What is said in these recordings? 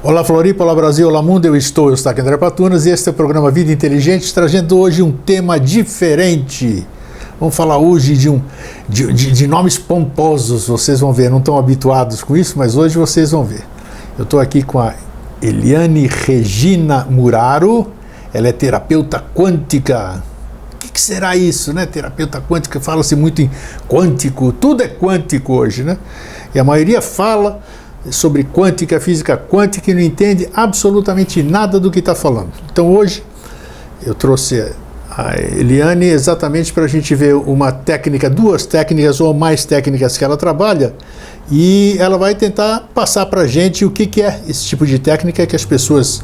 Olá Floripa, olá Brasil, olá mundo, eu estou aqui André Patunas e este é o programa Vida Inteligente, trazendo hoje um tema diferente. Vamos falar hoje de nomes pomposos, vocês vão ver, não estão habituados com isso, mas hoje vocês vão ver. Eu estou aqui com a Eliane Regina Muraro, ela é terapeuta quântica. O que será isso, né? Terapeuta quântica, fala-se muito em quântico, tudo é quântico hoje, né? E a maioria fala sobre quântica, física quântica e não entende absolutamente nada do que está falando. Então hoje eu trouxe a Eliane exatamente para a gente ver uma técnica, duas técnicas ou mais técnicas que ela trabalha e ela vai tentar passar para a gente o que é esse tipo de técnica que as pessoas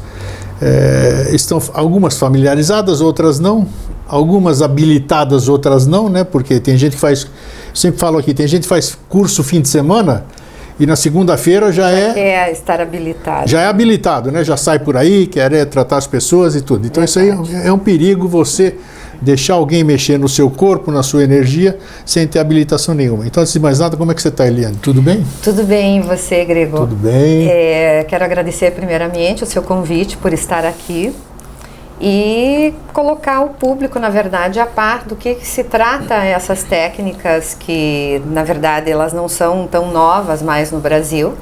estão algumas familiarizadas, outras não, algumas habilitadas, outras não, né? Porque tem gente que faz, sempre falo aqui, tem gente que faz curso fim de semana e na segunda-feira já quer estar habilitado. Já é habilitado, né? Já sai por aí, quer tratar as pessoas e tudo. Então isso aí é um perigo você deixar alguém mexer no seu corpo, na sua energia, sem ter habilitação nenhuma. Então, antes de mais nada, como é que você está, Eliane? Tudo bem? Tudo bem, e você, Gregor? Tudo bem. Quero agradecer primeiramente o seu convite por estar aqui e colocar o público, na verdade, a par do que se trata essas técnicas que, na verdade, elas não são tão novas mais no Brasil.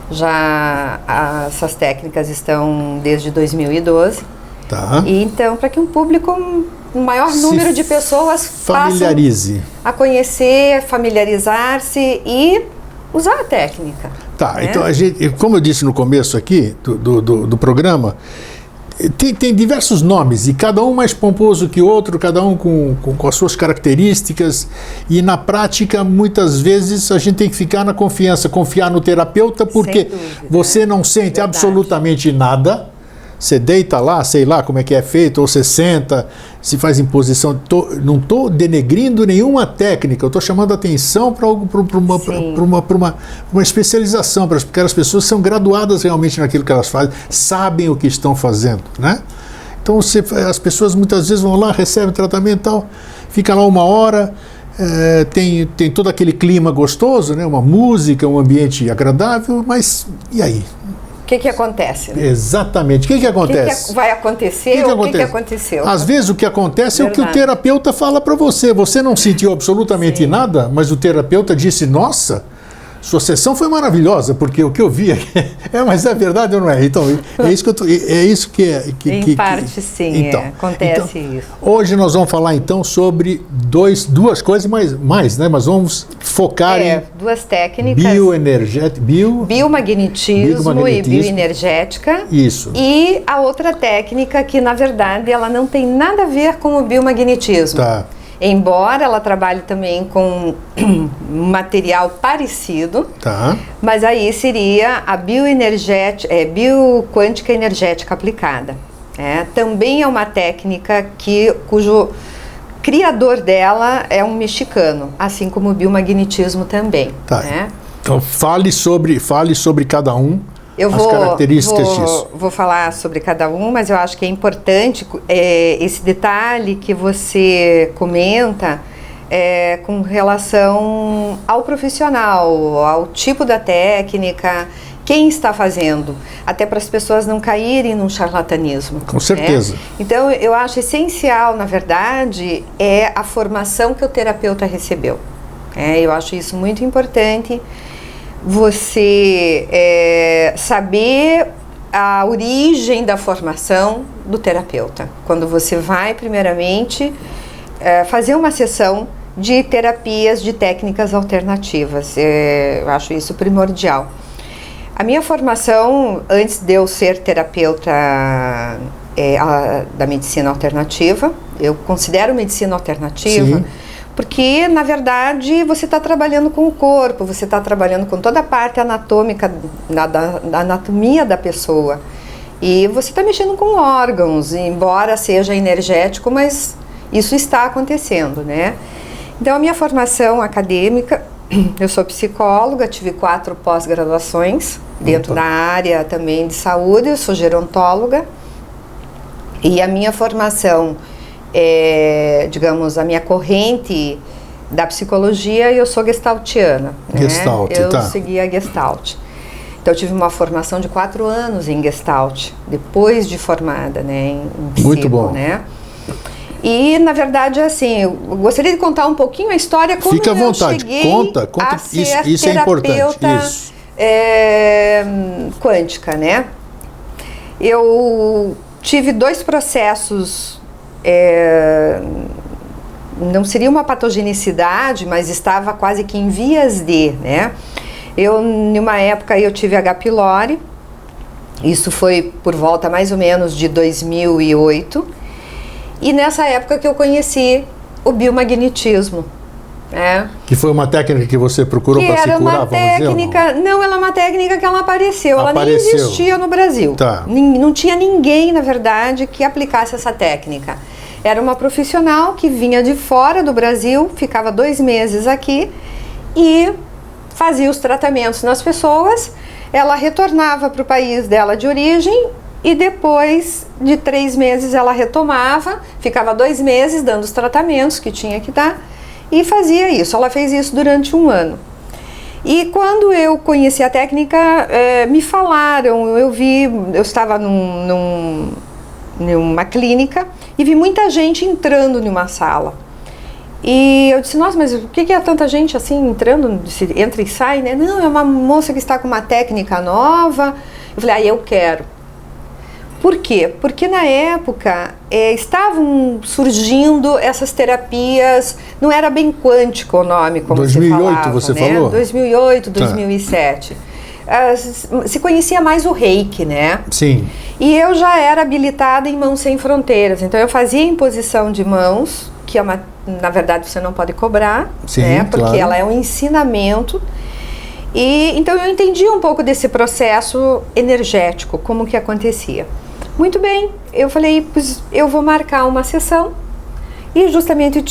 Já essas técnicas estão desde 2012. Tá. E então, para que um público, um maior número de pessoas familiarize, a conhecer, familiarizar-se e usar a técnica. Tá, né? Então a gente, como eu disse no começo aqui do programa, tem diversos nomes e cada um mais pomposo que o outro, cada um com as suas características e na prática muitas vezes a gente tem que ficar na confiança, confiar no terapeuta porque você não sente absolutamente nada, você deita lá, sei lá como é que é feito, ou você senta, se faz imposição, não estou denegrindo nenhuma técnica, eu estou chamando a atenção para uma especialização, porque as pessoas são graduadas realmente naquilo que elas fazem, sabem o que estão fazendo, né? Então as pessoas muitas vezes vão lá, recebem tratamento e tal, fica lá uma hora, tem todo aquele clima gostoso, né? Uma música, um ambiente agradável, mas e aí? O que acontece? Né? Exatamente. O que acontece? O que vai acontecer ou o que aconteceu? Às vezes o que acontece é o que o terapeuta fala para você. Você não sentiu absolutamente nada, mas o terapeuta disse, nossa, sua sessão foi maravilhosa, porque o que eu vi mas é verdade ou não é? Então, é isso que é. Em parte, sim, então, acontece isso. Hoje nós vamos falar, então, sobre duas coisas mais, né? Mas vamos focar em duas técnicas. Biomagnetismo e bioenergética. Isso. E a outra técnica que, na verdade, ela não tem nada a ver com o biomagnetismo. Tá. Embora ela trabalhe também com material parecido, mas aí seria a bioquântica energética aplicada. Também é uma técnica cujo criador dela é um mexicano, assim como o biomagnetismo também. Tá. Então fale sobre cada um. As características disso. Vou falar sobre cada um, mas eu acho que é importante esse detalhe que você comenta com relação ao profissional, ao tipo da técnica, quem está fazendo, até para as pessoas não caírem num charlatanismo. Com certeza. Então, eu acho essencial, na verdade, a formação que o terapeuta recebeu. Eu acho isso muito importante. Você saber a origem da formação do terapeuta. Quando você vai, primeiramente, fazer uma sessão de terapias, de técnicas alternativas. Eu acho isso primordial. A minha formação, antes de eu ser terapeuta da medicina alternativa, eu considero medicina alternativa. Sim. Porque, na verdade, você está trabalhando com o corpo, você está trabalhando com toda a parte anatômica, da anatomia da pessoa. E você está mexendo com órgãos, embora seja energético, mas isso está acontecendo, né? Então, a minha formação acadêmica, eu sou psicóloga, tive 4 pós-graduações dentro da área também de saúde, eu sou gerontóloga. E a minha formação digamos, a minha corrente da psicologia, eu sou gestaltiana. Gestalt, eu segui a Gestalt. Então eu tive uma formação de 4 anos em Gestalt, depois de formada, né, em psico, muito bom, né? E, na verdade, assim, eu gostaria de contar um pouquinho a história, como Fique à eu vontade. cheguei Conta, a ser isso é importante. Isso. Quântica, né? Eu tive 2 processos, não seria uma patogenicidade, mas estava quase que em vias de, né? Numa época, eu tive H. pylori, isso foi por volta mais ou menos de 2008, e nessa época que eu conheci o biomagnetismo, né? Que foi uma técnica que você procurou para se curar, vamos dizer? Não, ela é uma técnica que ela apareceu. Ela nem existia no Brasil. Tá. Não tinha ninguém, na verdade, que aplicasse essa técnica. Era uma profissional que vinha de fora do Brasil, ficava 2 meses aqui e fazia os tratamentos nas pessoas. Ela retornava para o país dela de origem e depois de 3 meses ela retomava, ficava 2 meses dando os tratamentos que tinha que dar e fazia isso. Ela fez isso durante 1 ano. E quando eu conheci a técnica, me falaram, eu estava numa clínica e vi muita gente entrando numa sala. E eu disse, nossa, mas o que é tanta gente assim entrando, entra e sai, né? Não, é uma moça que está com uma técnica nova. Eu falei, eu quero. Por quê? Porque na época estavam surgindo essas terapias, não era bem quântico o nome, como 2008 se falava, você né? falou? 2008, 2007. Se conhecia mais o reiki, né? Sim. E eu já era habilitada em Mãos Sem Fronteiras, então eu fazia imposição de mãos, que é na verdade você não pode cobrar, sim, né? Porque claro, ela é um ensinamento. E então eu entendi um pouco desse processo energético, como que acontecia. Muito bem, eu falei, pois eu vou marcar uma sessão. E justamente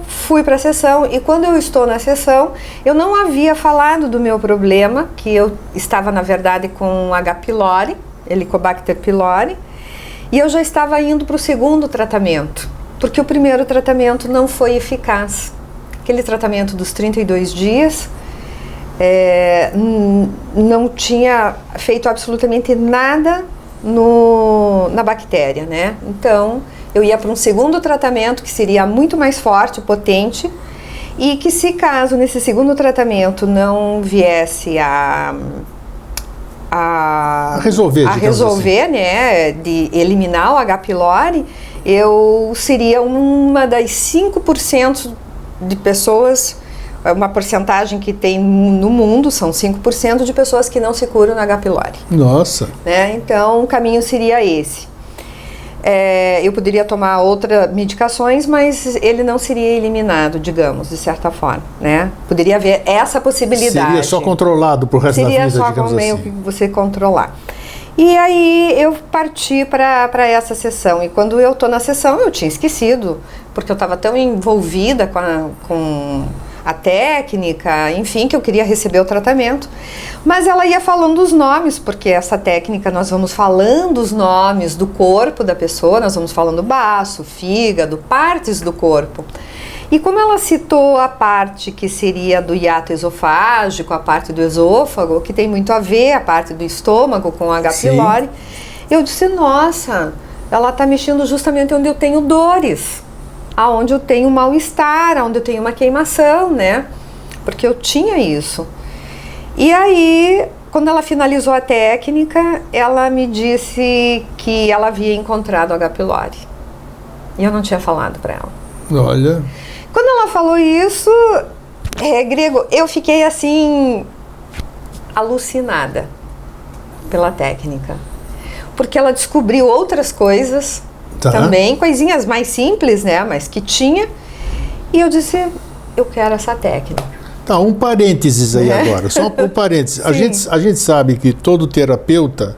fui para a sessão, e quando eu estou na sessão, eu não havia falado do meu problema, que eu estava na verdade com H. pylori, Helicobacter pylori, e eu já estava indo para o 2º tratamento, porque o primeiro tratamento não foi eficaz. Aquele tratamento dos 32 dias não tinha feito absolutamente nada na bactéria, né? Então eu ia para um 2º tratamento que seria muito mais forte, potente, e que se caso nesse 2º tratamento não viesse a resolver, assim, né, de eliminar o H. pylori, eu seria uma das 5% de pessoas, uma porcentagem que tem no mundo, são 5% de pessoas que não se curam no H. pylori. Nossa! Né? Então, o caminho seria esse. Eu poderia tomar outras medicações, mas ele não seria eliminado, digamos, de certa forma, né? Poderia haver essa possibilidade. Seria só controlado pro resto da vida, digamos assim. Seria só meio que você controlar. E aí eu parti para essa sessão, e quando eu estou na sessão eu tinha esquecido, porque eu estava tão envolvida com a técnica, enfim, que eu queria receber o tratamento, mas ela ia falando os nomes, porque essa técnica nós vamos falando os nomes do corpo da pessoa, nós vamos falando baço, fígado, partes do corpo. E como ela citou a parte que seria do hiato esofágico, a parte do esôfago, que tem muito a ver, a parte do estômago com H. pylori, eu disse, nossa, ela está mexendo justamente onde eu tenho dores, aonde eu tenho mal-estar, aonde eu tenho uma queimação, né? Porque eu tinha isso. E aí, quando ela finalizou a técnica, ela me disse que ela havia encontrado H. pylori. E eu não tinha falado para ela. Olha. Quando ela falou isso, Grego, eu fiquei assim, alucinada pela técnica. Porque ela descobriu outras coisas, também, coisinhas mais simples, né, mas que tinha. E eu disse, eu quero essa técnica. Tá, um parênteses aí agora, só um parênteses. A gente sabe que todo terapeuta,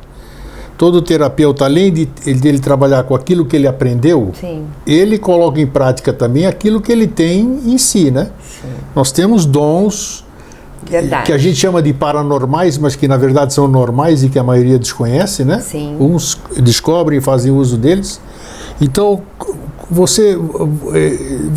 além de ele trabalhar com aquilo que ele aprendeu, sim, ele coloca em prática também aquilo que ele tem em si, né? Sim. Nós temos dons que a gente chama de paranormais, mas que na verdade são normais e que a maioria desconhece, né? Sim. Uns descobrem e fazem uso deles. Então,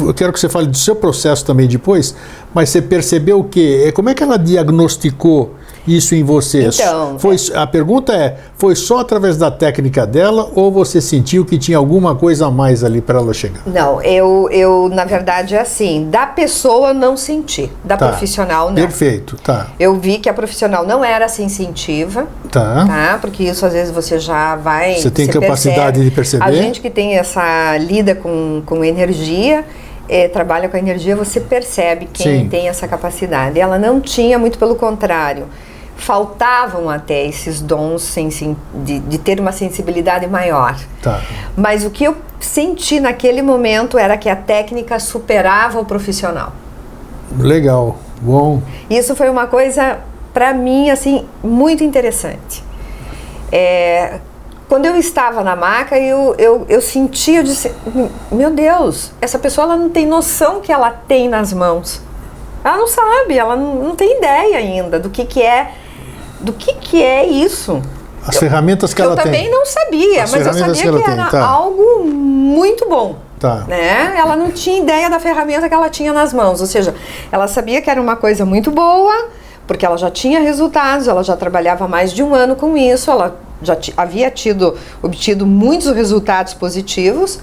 eu quero que você fale do seu processo também depois, mas você percebeu o quê? Como é que ela diagnosticou isso em você? Então, A pergunta é, foi só através da técnica dela ou você sentiu que tinha alguma coisa a mais ali para ela chegar? Não, eu na verdade é assim, da pessoa não senti, da profissional não. Perfeito, tá. Eu vi que a profissional não era sensitiva, tá? Porque isso às vezes você já vai... Você tem capacidade de perceber? A gente que tem essa lida com energia, trabalha com a energia, você percebe quem tem essa capacidade. Ela não tinha, muito pelo contrário. Faltavam até esses dons de ter uma sensibilidade maior. Tá. Mas o que eu senti naquele momento era que a técnica superava o profissional. Legal, bom. Isso foi uma coisa, para mim, assim, muito interessante. Quando eu estava na maca, eu sentia, eu disse, meu Deus, essa pessoa ela não tem noção que ela tem nas mãos. Ela não sabe, ela não tem ideia ainda do que é isso. As ferramentas que ela tem. Eu também não sabia, mas eu sabia que era algo muito bom. Tá. Né? Ela não tinha ideia da ferramenta que ela tinha nas mãos, ou seja, ela sabia que era uma coisa muito boa, porque ela já tinha resultados, ela já trabalhava mais de 1 ano com isso, ela já havia obtido muitos resultados positivos,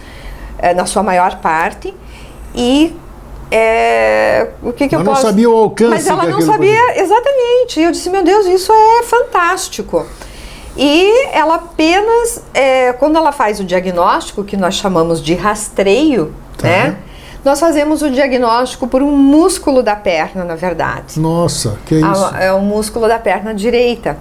na sua maior parte, e o que eu posso... Ela não sabia o alcance. Mas ela não sabia, exatamente, e eu disse, meu Deus, isso é fantástico. E ela apenas, quando ela faz o diagnóstico, que nós chamamos de rastreio, né? Nós fazemos o diagnóstico por um músculo da perna, na verdade. Nossa, que isso? É o músculo da perna direita.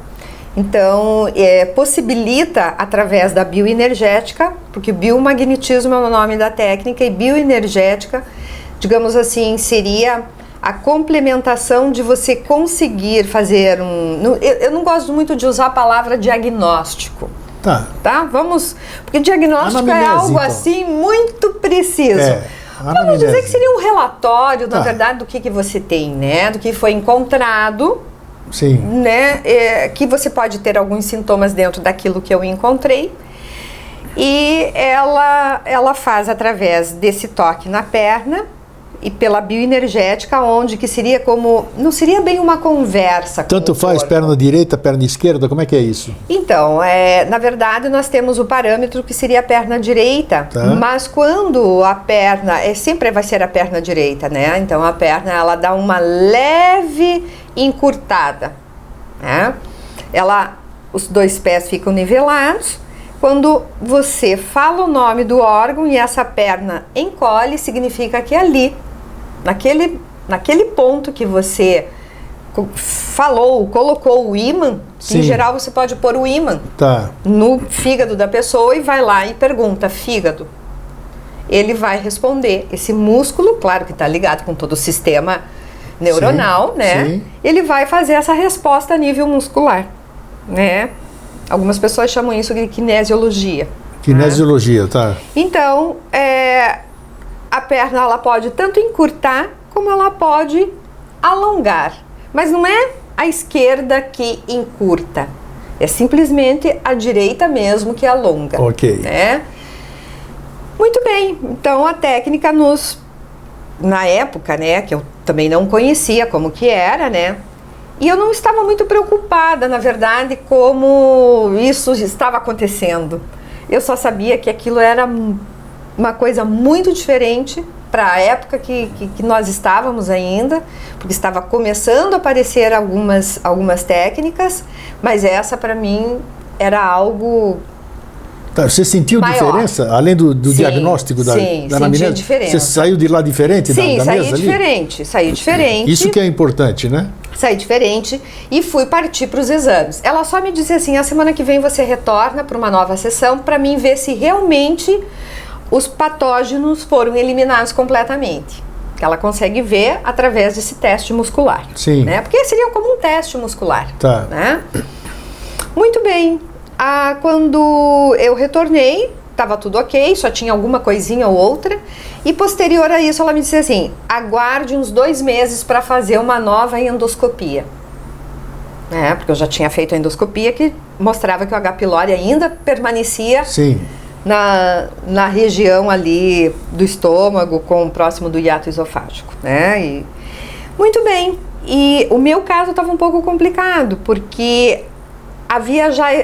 Então, possibilita, através da bioenergética, porque biomagnetismo é o nome da técnica, e bioenergética, digamos assim, seria a complementação de você conseguir fazer eu não gosto muito de usar a palavra diagnóstico. Tá? Vamos... Porque diagnóstico é algo então, assim muito preciso. Vamos dizer que seria um relatório, na verdade, do que você tem, né? Do que foi encontrado. Sim. Né? Que você pode ter alguns sintomas dentro daquilo que eu encontrei. E ela faz através desse toque na perna e pela bioenergética, onde que seria como... Não seria bem uma conversa. Tanto faz perna direita, perna esquerda? Como é que é isso? Então, na verdade, nós temos o parâmetro que seria a perna direita, mas quando a perna... sempre vai ser a perna direita, né? Então, a perna, ela dá uma leve encurtada, né? Os 2 pés ficam nivelados. Quando você fala o nome do órgão e essa perna encolhe, significa que ali, naquele ponto que você colocou o ímã, em geral você pode pôr o ímã no fígado da pessoa e vai lá e pergunta, fígado. Ele vai responder. Esse músculo, claro que está ligado com todo o sistema neuronal, né? Sim. Ele vai fazer essa resposta a nível muscular, né? Algumas pessoas chamam isso de kinesiologia. Kinesiologia, tá. Então, a perna ela pode tanto encurtar como ela pode alongar. Mas não é a esquerda que encurta. É simplesmente a direita mesmo que alonga. Ok. Né? Muito bem. Então, a técnica na época, né, que eu também não conhecia como que era, né? E eu não estava muito preocupada, na verdade, como isso estava acontecendo. Eu só sabia que aquilo era uma coisa muito diferente para a época que nós estávamos ainda, porque estava começando a aparecer algumas técnicas, mas essa para mim era algo... Você sentiu maior. Diferença? Além do diagnóstico da anamnese? Senti diferença. Você saiu de lá diferente da mesa ali? Sim, saí diferente. Isso que é importante, né? Saí diferente e fui partir para os exames. Ela só me disse assim, a semana que vem você retorna para uma nova sessão para mim ver se realmente os patógenos foram eliminados completamente. Que ela consegue ver através desse teste muscular. Sim. Né? Porque seria como um teste muscular. Tá. Né? Muito bem. Quando eu retornei, estava tudo ok, só tinha alguma coisinha ou outra. E posterior a isso, ela me disse assim, aguarde uns 2 meses para fazer uma nova endoscopia. Porque eu já tinha feito a endoscopia que mostrava que o H. pylori ainda permanecia na região ali do estômago, próximo do hiato esofágico. Né? E, muito bem, E o meu caso estava um pouco complicado, porque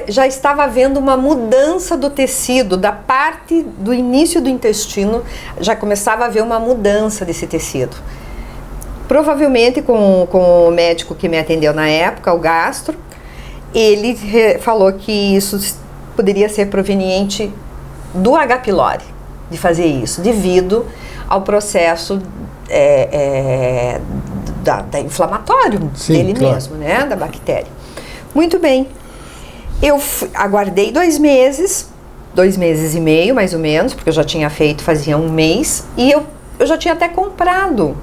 já estava havendo uma mudança do tecido, da parte do início do intestino, já começava a haver uma mudança desse tecido. Provavelmente com o médico que me atendeu na época, o gastro, ele falou que isso poderia ser proveniente do H. pylori, de fazer isso, devido ao processo da inflamatório. Sim, dele, claro, mesmo, né, da bactéria. Muito bem, eu aguardei 2 meses, 2 meses e meio mais ou menos, porque eu já tinha feito, fazia 1 mês, e eu já tinha até comprado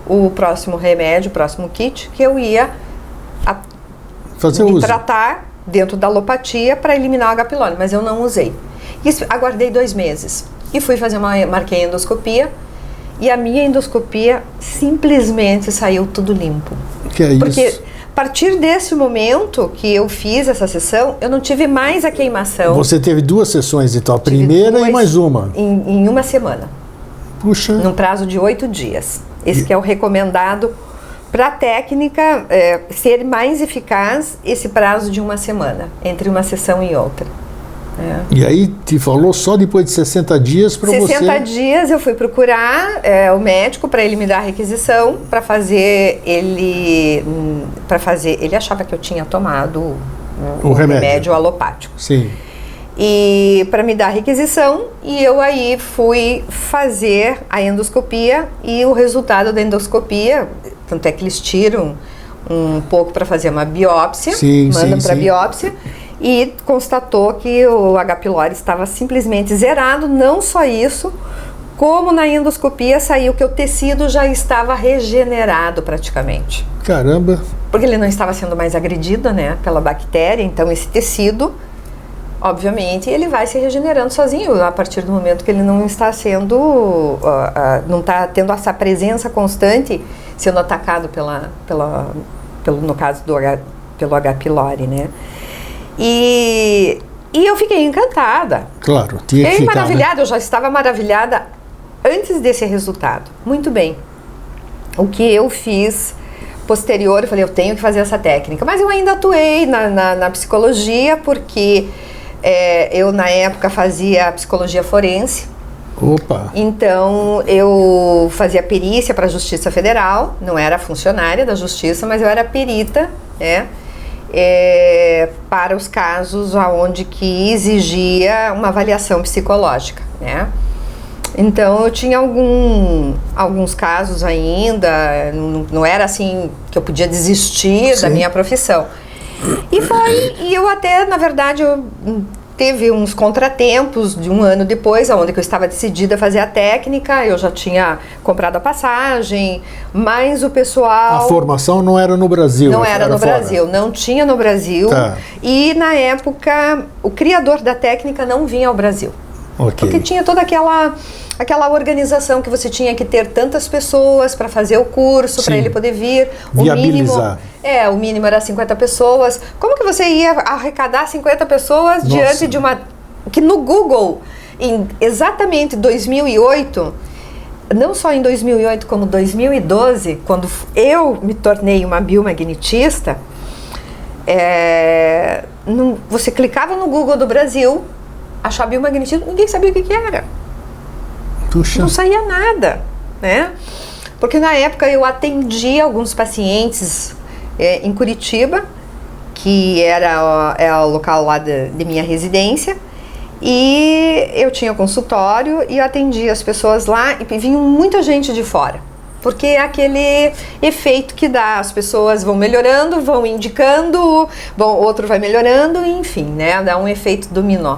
o próximo remédio, o próximo kit, que eu ia tratar dentro da alopatia para eliminar o H. pylori, mas eu não usei. Isso, aguardei 2 meses e fui fazer marquei a endoscopia, e a minha endoscopia simplesmente saiu tudo limpo. Que é porque isso? A partir desse momento que eu fiz essa sessão, eu não tive mais a queimação. Você teve 2 sessões, então, a primeira e mais uma? Em 1 semana. Puxa. Num prazo de 8 dias. Esse que é o recomendado para a técnica ser mais eficaz, esse prazo de 1 semana, entre uma sessão e outra. E aí te falou só depois de 60 dias para você... 60 dias eu fui procurar o médico para ele me dar a requisição para fazer ele... Ele achava que eu tinha tomado um remédio alopático. Sim. E para me dar a requisição, e eu aí fui fazer a endoscopia, e o resultado da endoscopia, tanto é que eles tiram um pouco para fazer uma biópsia, mandam para biópsia, e constatou que o H. pylori estava simplesmente zerado. Não só isso, como na endoscopia saiu que o tecido já estava regenerado praticamente. Caramba! Porque ele não estava sendo mais agredido, né, pela bactéria, então esse tecido, obviamente, ele vai se regenerando sozinho a partir do momento que ele não está sendo, não está tendo essa presença constante, sendo atacado no caso pelo H. pylori, né? E eu fiquei encantada. Claro, tinha que ficar, maravilhada, né? Eu já estava maravilhada antes desse resultado. Muito bem. O que eu fiz posterior, eu falei, eu tenho que fazer essa técnica. Mas eu ainda atuei na psicologia, porque eu na época fazia psicologia forense. Opa! Então eu fazia perícia para a Justiça Federal, não era funcionária da Justiça, mas eu era perita, né? Para os casos onde que exigia uma avaliação psicológica, né? Então eu tinha alguns casos ainda, não era assim que eu podia desistir da minha profissão. E eu até, na verdade, teve uns contratempos de 1 ano depois, onde eu estava decidida a fazer a técnica, eu já tinha comprado a passagem, mas o pessoal... A formação não era no Brasil? Não era no Brasil, não tinha no Brasil. Tá. E na época, o criador da técnica não vinha ao Brasil. Okay. Porque tinha toda aquela organização que você tinha que ter tantas pessoas para fazer o curso, para ele poder vir. Viabilizar. O mínimo era 50 pessoas. Como que você ia arrecadar 50 pessoas diante de uma... Que no Google, em exatamente 2008, não só em 2008, como 2012, quando eu me tornei uma biomagnetista, você clicava no Google do Brasil, achar biomagnetismo, ninguém sabia o que era. Puxa. Não saía nada, né? Porque na época eu atendi alguns pacientes em Curitiba, que era o local lá de minha residência, e eu tinha consultório e eu atendia as pessoas lá, e vinha muita gente de fora, porque é aquele efeito que dá, as pessoas vão melhorando, vão indicando, outro vai melhorando, enfim, né? Dá um efeito dominó.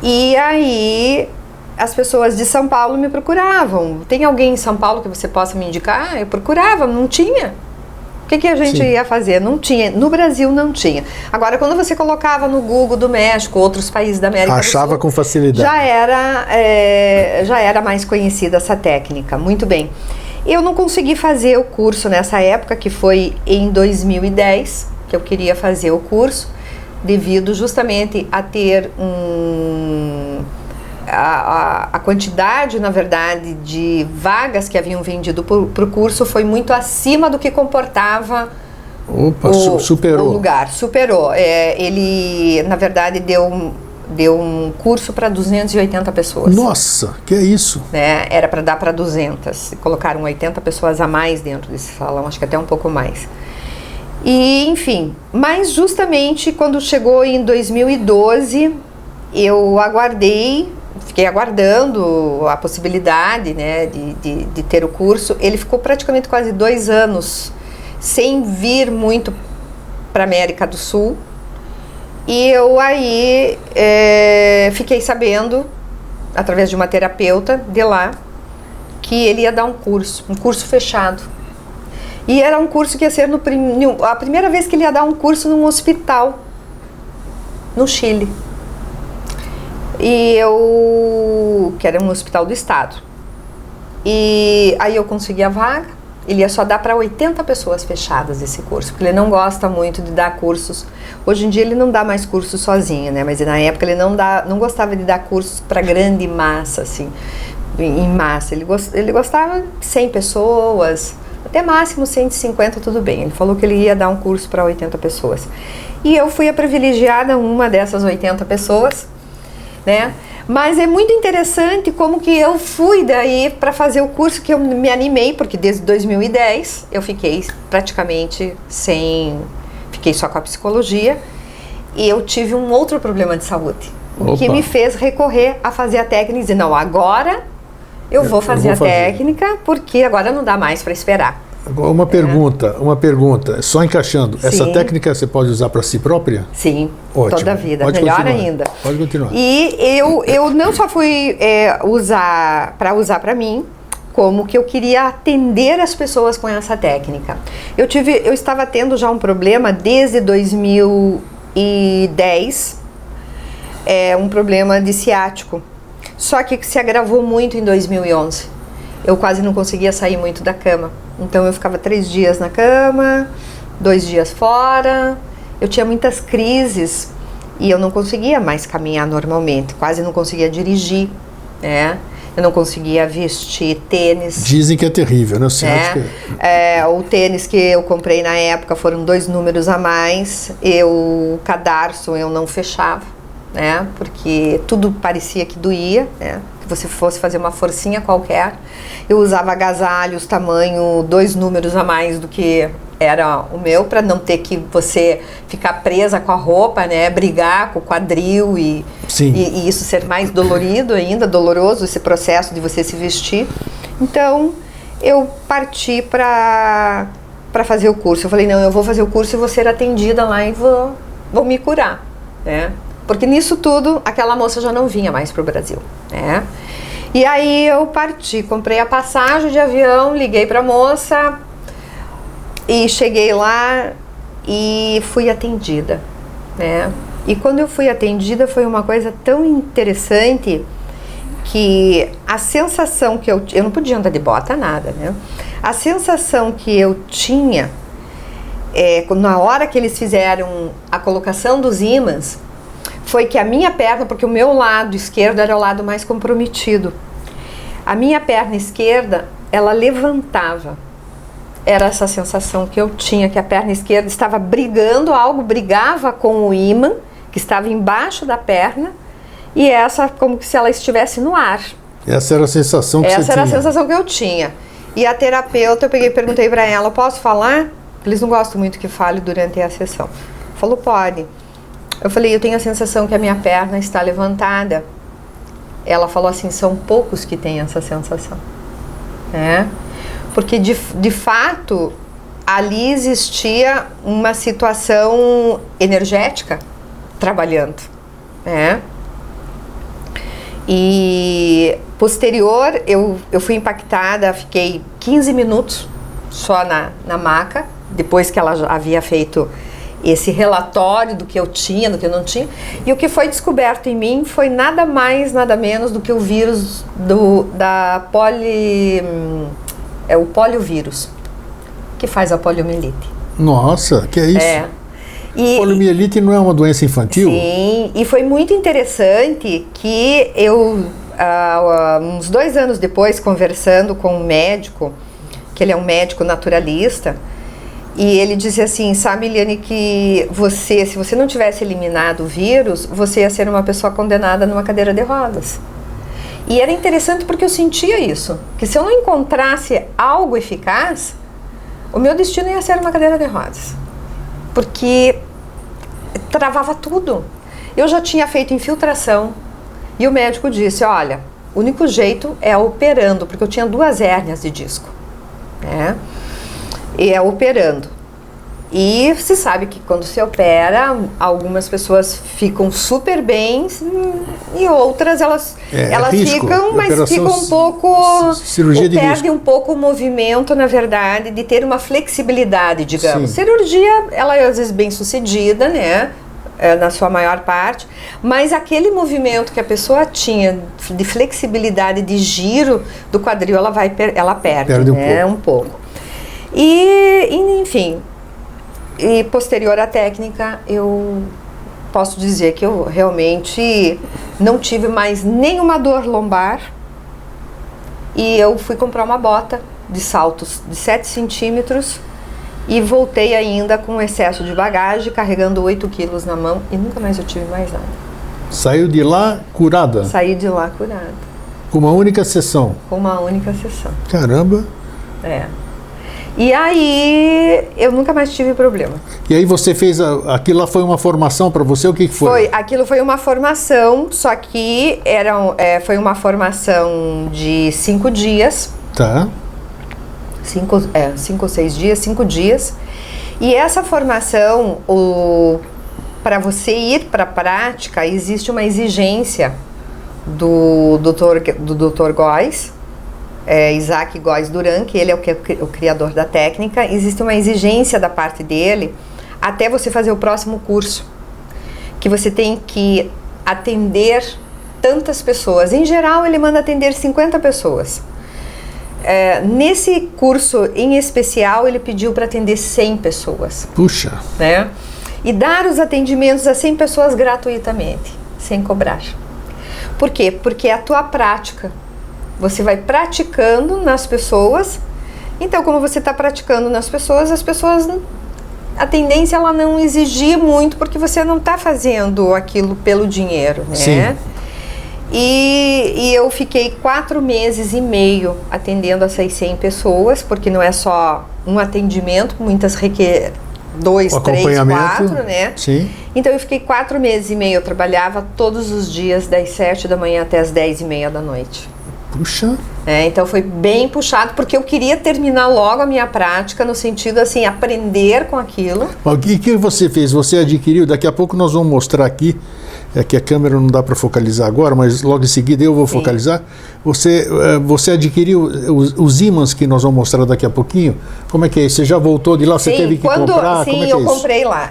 E aí as pessoas de São Paulo me procuravam. Tem alguém em São Paulo que você possa me indicar? Eu procurava, não tinha. O que a gente ia fazer? Não tinha. No Brasil não tinha. Agora, quando você colocava no Google do México, outros países da América do Sul, achava com facilidade. Já era mais conhecida essa técnica. Muito bem. Eu não consegui fazer o curso nessa época, que foi em 2010, que eu queria fazer o curso, devido justamente a ter a quantidade, na verdade, de vagas que haviam vendido para o curso foi muito acima do que comportava. Opa, superou. O lugar. Superou. Ele, na verdade, deu um curso para 280 pessoas. Nossa, que é isso? Era para dar para 200. Colocaram 80 pessoas a mais dentro desse salão, acho que até um pouco mais. E, enfim, mas justamente quando chegou em 2012, eu fiquei aguardando a possibilidade, né, de ter o curso. Ele ficou praticamente quase 2 anos sem vir muito para a América do Sul. E eu aí fiquei sabendo, através de uma terapeuta de lá, que ele ia dar um curso fechado. E era um curso que ia ser a primeira vez que ele ia dar um curso num hospital, no Chile. Que era um hospital do estado. E aí eu consegui a vaga. Ele ia só dar para 80 pessoas fechadas esse curso, porque ele não gosta muito de dar cursos. Hoje em dia ele não dá mais cursos sozinho, né? Mas na época ele não gostava de dar cursos para grande massa, assim, em massa. Ele gostava de 100 pessoas, até máximo 150, tudo bem. Ele falou que ele ia dar um curso para 80 pessoas. E eu fui a privilegiada, uma dessas 80 pessoas, né? Mas é muito interessante como que eu fui daí para fazer o curso, que eu me animei, porque desde 2010 eu fiquei praticamente fiquei só com a psicologia, e eu tive um outro problema de saúde, o que me fez recorrer a fazer a técnica e dizer, não, agora eu vou fazer a técnica, porque agora não dá mais para esperar. Agora uma pergunta, só encaixando, essa técnica você pode usar para si própria? Sim, ótimo. Toda a vida, pode melhor continuar. ainda. Pode continuar. E eu não só fui usar para mim, como que eu queria atender as pessoas com essa técnica. Eu estava tendo já um problema desde 2010, um problema de ciático, só que se agravou muito em 2011. Eu quase não conseguia sair muito da cama. Então eu ficava 3 dias na cama, 2 dias fora. Eu tinha muitas crises e eu não conseguia mais caminhar normalmente. Quase não conseguia dirigir, né? Eu não conseguia vestir tênis. Dizem que é terrível, né? O tênis que eu comprei na época foram 2 números a mais. O cadarço eu não fechava, né? Porque tudo parecia que doía, né? Que você fosse fazer uma forcinha qualquer. Eu usava agasalhos tamanho 2 números a mais do que era o meu, para não ter que você ficar presa com a roupa, né? Brigar com o quadril e isso ser mais dolorido ainda, doloroso esse processo de você se vestir. Então eu parti para fazer o curso. Eu falei, não, eu vou fazer o curso e vou ser atendida lá e vou me curar, né? Porque nisso tudo, aquela moça já não vinha mais para o Brasil, né? E aí eu parti, comprei a passagem de avião, liguei para a moça e cheguei lá e fui atendida, né? E quando eu fui atendida foi uma coisa tão interessante que a sensação que eu não podia andar de bota, nada, né? A sensação que eu tinha, na hora que eles fizeram a colocação dos ímãs, foi que a minha perna, porque o meu lado esquerdo era o lado mais comprometido, a minha perna esquerda, ela levantava. Era essa sensação que eu tinha, que a perna esquerda estava brigava com o ímã, que estava embaixo da perna, e como se ela estivesse no ar. Essa era a sensação que você tinha? Essa era a sensação que eu tinha. E a terapeuta, eu perguntei para ela, posso falar? Eles não gostam muito que fale durante a sessão. Falou, pode. Eu falei, eu tenho a sensação que a minha perna está levantada. Ela falou assim, são poucos que têm essa sensação, né? Porque de fato ali existia uma situação energética trabalhando, né? E posterior eu fui impactada, fiquei 15 minutos só na maca, depois que ela já havia feito esse relatório do que eu tinha, do que eu não tinha, e o que foi descoberto em mim foi nada mais, nada menos do que o vírus o poliovírus, que faz a poliomielite. Nossa, que é isso? Poliomielite não é uma doença infantil? Sim, e foi muito interessante que eu, uns 2 anos depois, conversando com um médico, que ele é um médico naturalista, e ele dizia assim, sabe, Eliane, que você, se você não tivesse eliminado o vírus, você ia ser uma pessoa condenada numa cadeira de rodas. E era interessante porque eu sentia isso, que se eu não encontrasse algo eficaz, o meu destino ia ser uma cadeira de rodas. Porque travava tudo. Eu já tinha feito infiltração e o médico disse, olha, o único jeito é operando, porque eu tinha 2 hérnias de disco, né? E é operando. E se sabe que quando se opera, algumas pessoas ficam super bem e outras elas ficam, mas ficam um pouco, perdem um pouco o movimento, na verdade, de ter uma flexibilidade, digamos. Sim. Cirurgia, ela é às vezes bem sucedida, né? Na sua maior parte, mas aquele movimento que a pessoa tinha de flexibilidade, de giro do quadril, ela perde né? um pouco. E enfim, e posterior à técnica, eu posso dizer que eu realmente não tive mais nenhuma dor lombar e eu fui comprar uma bota de saltos de 7 centímetros e voltei ainda com excesso de bagagem, carregando 8 quilos na mão e nunca mais eu tive mais nada. Saiu de lá curada? Saí de lá curada. Com uma única sessão? Com uma única sessão. Caramba! É. E aí, eu nunca mais tive problema. E aí você fez, aquilo lá foi uma formação para você, o que foi? Aquilo foi uma formação, só que foi uma formação de 5 dias. Tá. 5 ou 6 dias, 5 dias. E essa formação, para você ir para a prática, existe uma exigência do Dr. Góes, Isaac Góes Duran, que ele é o criador da técnica. Existe uma exigência da parte dele até você fazer o próximo curso, que você tem que atender tantas pessoas. Em geral, ele manda atender 50 pessoas. Nesse curso em especial, ele pediu para atender 100 pessoas. Puxa! Né? E dar os atendimentos a 100 pessoas gratuitamente, sem cobrar. Por quê? Porque é a tua prática. Você vai praticando nas pessoas. Então, como você está praticando nas pessoas, a tendência ela não exigir muito, porque você não está fazendo aquilo pelo dinheiro, né? Sim. E eu fiquei 4 meses e meio atendendo essas 100 pessoas, porque não é só um atendimento, muitas requer 2, 3, 4, né? Sim. Então eu fiquei 4 meses e meio, eu trabalhava todos os dias, das 7 da manhã até as 10:30 da noite. Puxa! Então foi bem puxado, porque eu queria terminar logo a minha prática, no sentido assim, aprender com aquilo. O que você fez? Você adquiriu, daqui a pouco nós vamos mostrar aqui, que a câmera não dá para focalizar agora, mas logo em seguida eu vou Sim. focalizar. Você adquiriu os ímãs que nós vamos mostrar daqui a pouquinho? Como é que é isso? Você já voltou de lá? Você teve que comprar? Sim, como é que eu é comprei lá.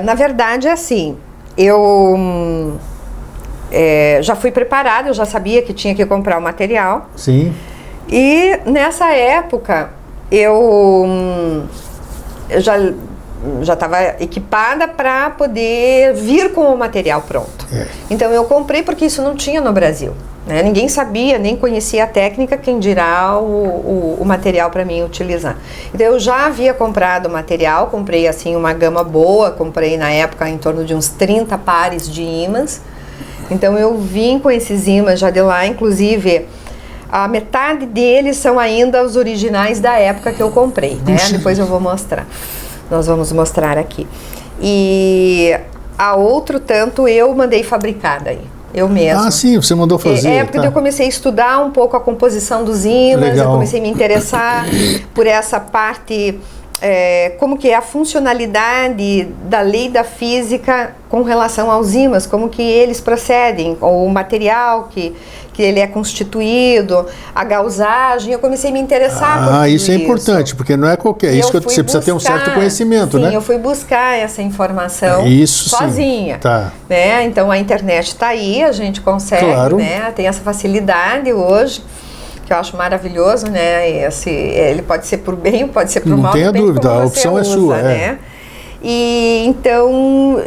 Na verdade, é assim, eu já fui preparada, eu já sabia que tinha que comprar o material. Sim. E nessa época, eu já estava equipada para poder vir com o material pronto. Então eu comprei porque isso não tinha no Brasil, né? Ninguém sabia, nem conhecia a técnica, quem dirá o material para mim utilizar. Então eu já havia comprado o material, comprei assim uma gama boa, comprei na época em torno de uns 30 pares de ímãs. Então eu vim com esses ímãs já de lá, inclusive a metade deles são ainda os originais da época que eu comprei, né? Depois eu vou mostrar. Nós vamos mostrar aqui. E a outro tanto eu mandei fabricar daí, eu mesma. Ah, sim, você mandou fazer. Porque eu comecei a estudar um pouco a composição dos ímãs, eu comecei a me interessar por essa parte, como que é a funcionalidade da lei da física com relação aos ímãs, como que eles procedem, o material que ele é constituído, a gaussagem. Eu comecei a me interessar por tudo isso é importante, porque não é qualquer. Isso que você precisa ter um certo conhecimento, né? Sim, eu fui buscar essa informação sozinha. Tá. Né? Então a internet está aí, a gente consegue, né? Tem essa facilidade hoje, que eu acho maravilhoso, né? Ele pode ser por bem, pode ser por mal. Não tenha dúvida, a opção é sua. Né? E então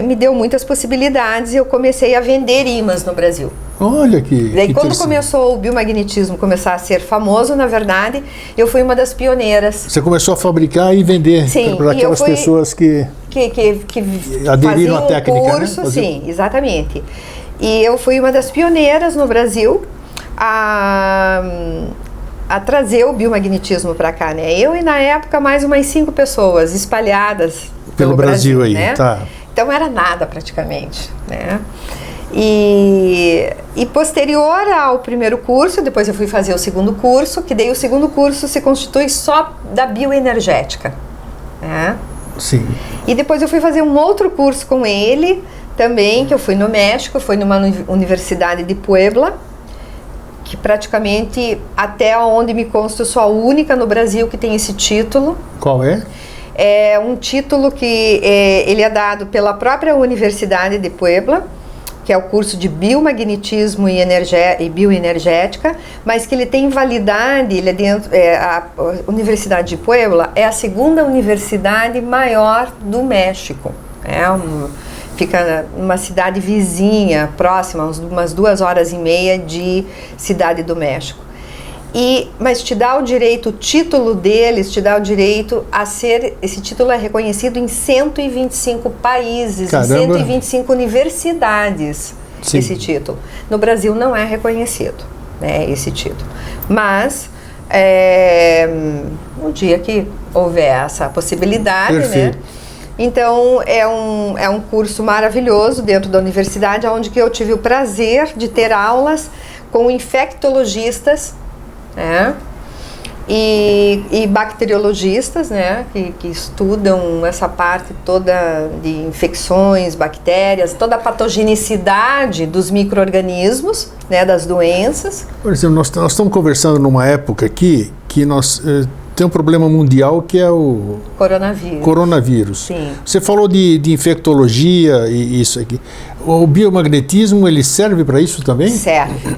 me deu muitas possibilidades e eu comecei a vender ímãs no Brasil. Olha que Daí quando começou o biomagnetismo começar a ser famoso, na verdade, eu fui uma das pioneiras. Você começou a fabricar e vender para aquelas pessoas que aderiram à técnica, curso, né? Sim, exatamente. E eu fui uma das pioneiras no Brasil a trazer o biomagnetismo para cá, né? Eu e na época mais umas 5 pessoas espalhadas pelo Brasil aí, né? Tá. Então era nada praticamente, né? E posterior ao primeiro curso, depois eu fui fazer o segundo curso, que daí o segundo curso se constitui só da bioenergética, né? Sim. E depois eu fui fazer um outro curso com ele também, que eu fui no México, fui numa universidade de Puebla, que praticamente, até onde me consta, eu sou a única no Brasil que tem esse título. Qual é? É um título que ele é dado pela própria Universidade de Puebla, que é o curso de biomagnetismo e bioenergética, mas que ele tem validade, ele é dentro, a Universidade de Puebla é a segunda universidade maior do México. Fica numa cidade vizinha, próxima, umas 2h30 de Cidade do México. Mas te dá o direito, o título deles te dá o direito a ser, esse título é reconhecido em 125 países, em 125 universidades, sim, esse título. No Brasil não é reconhecido, né, esse título. Mas, no dia que houver essa possibilidade, perfeito, né? Então, é um curso maravilhoso dentro da universidade, onde que eu tive o prazer de ter aulas com infectologistas, né? E bacteriologistas, né? Que estudam essa parte toda de infecções, bactérias, toda a patogenicidade dos micro-organismos, né? Das doenças. Por exemplo, nós estamos conversando numa época aqui que nós tem um problema mundial que é o coronavírus. Sim. Você falou de infectologia e isso aqui. O biomagnetismo, ele serve para isso também? Serve.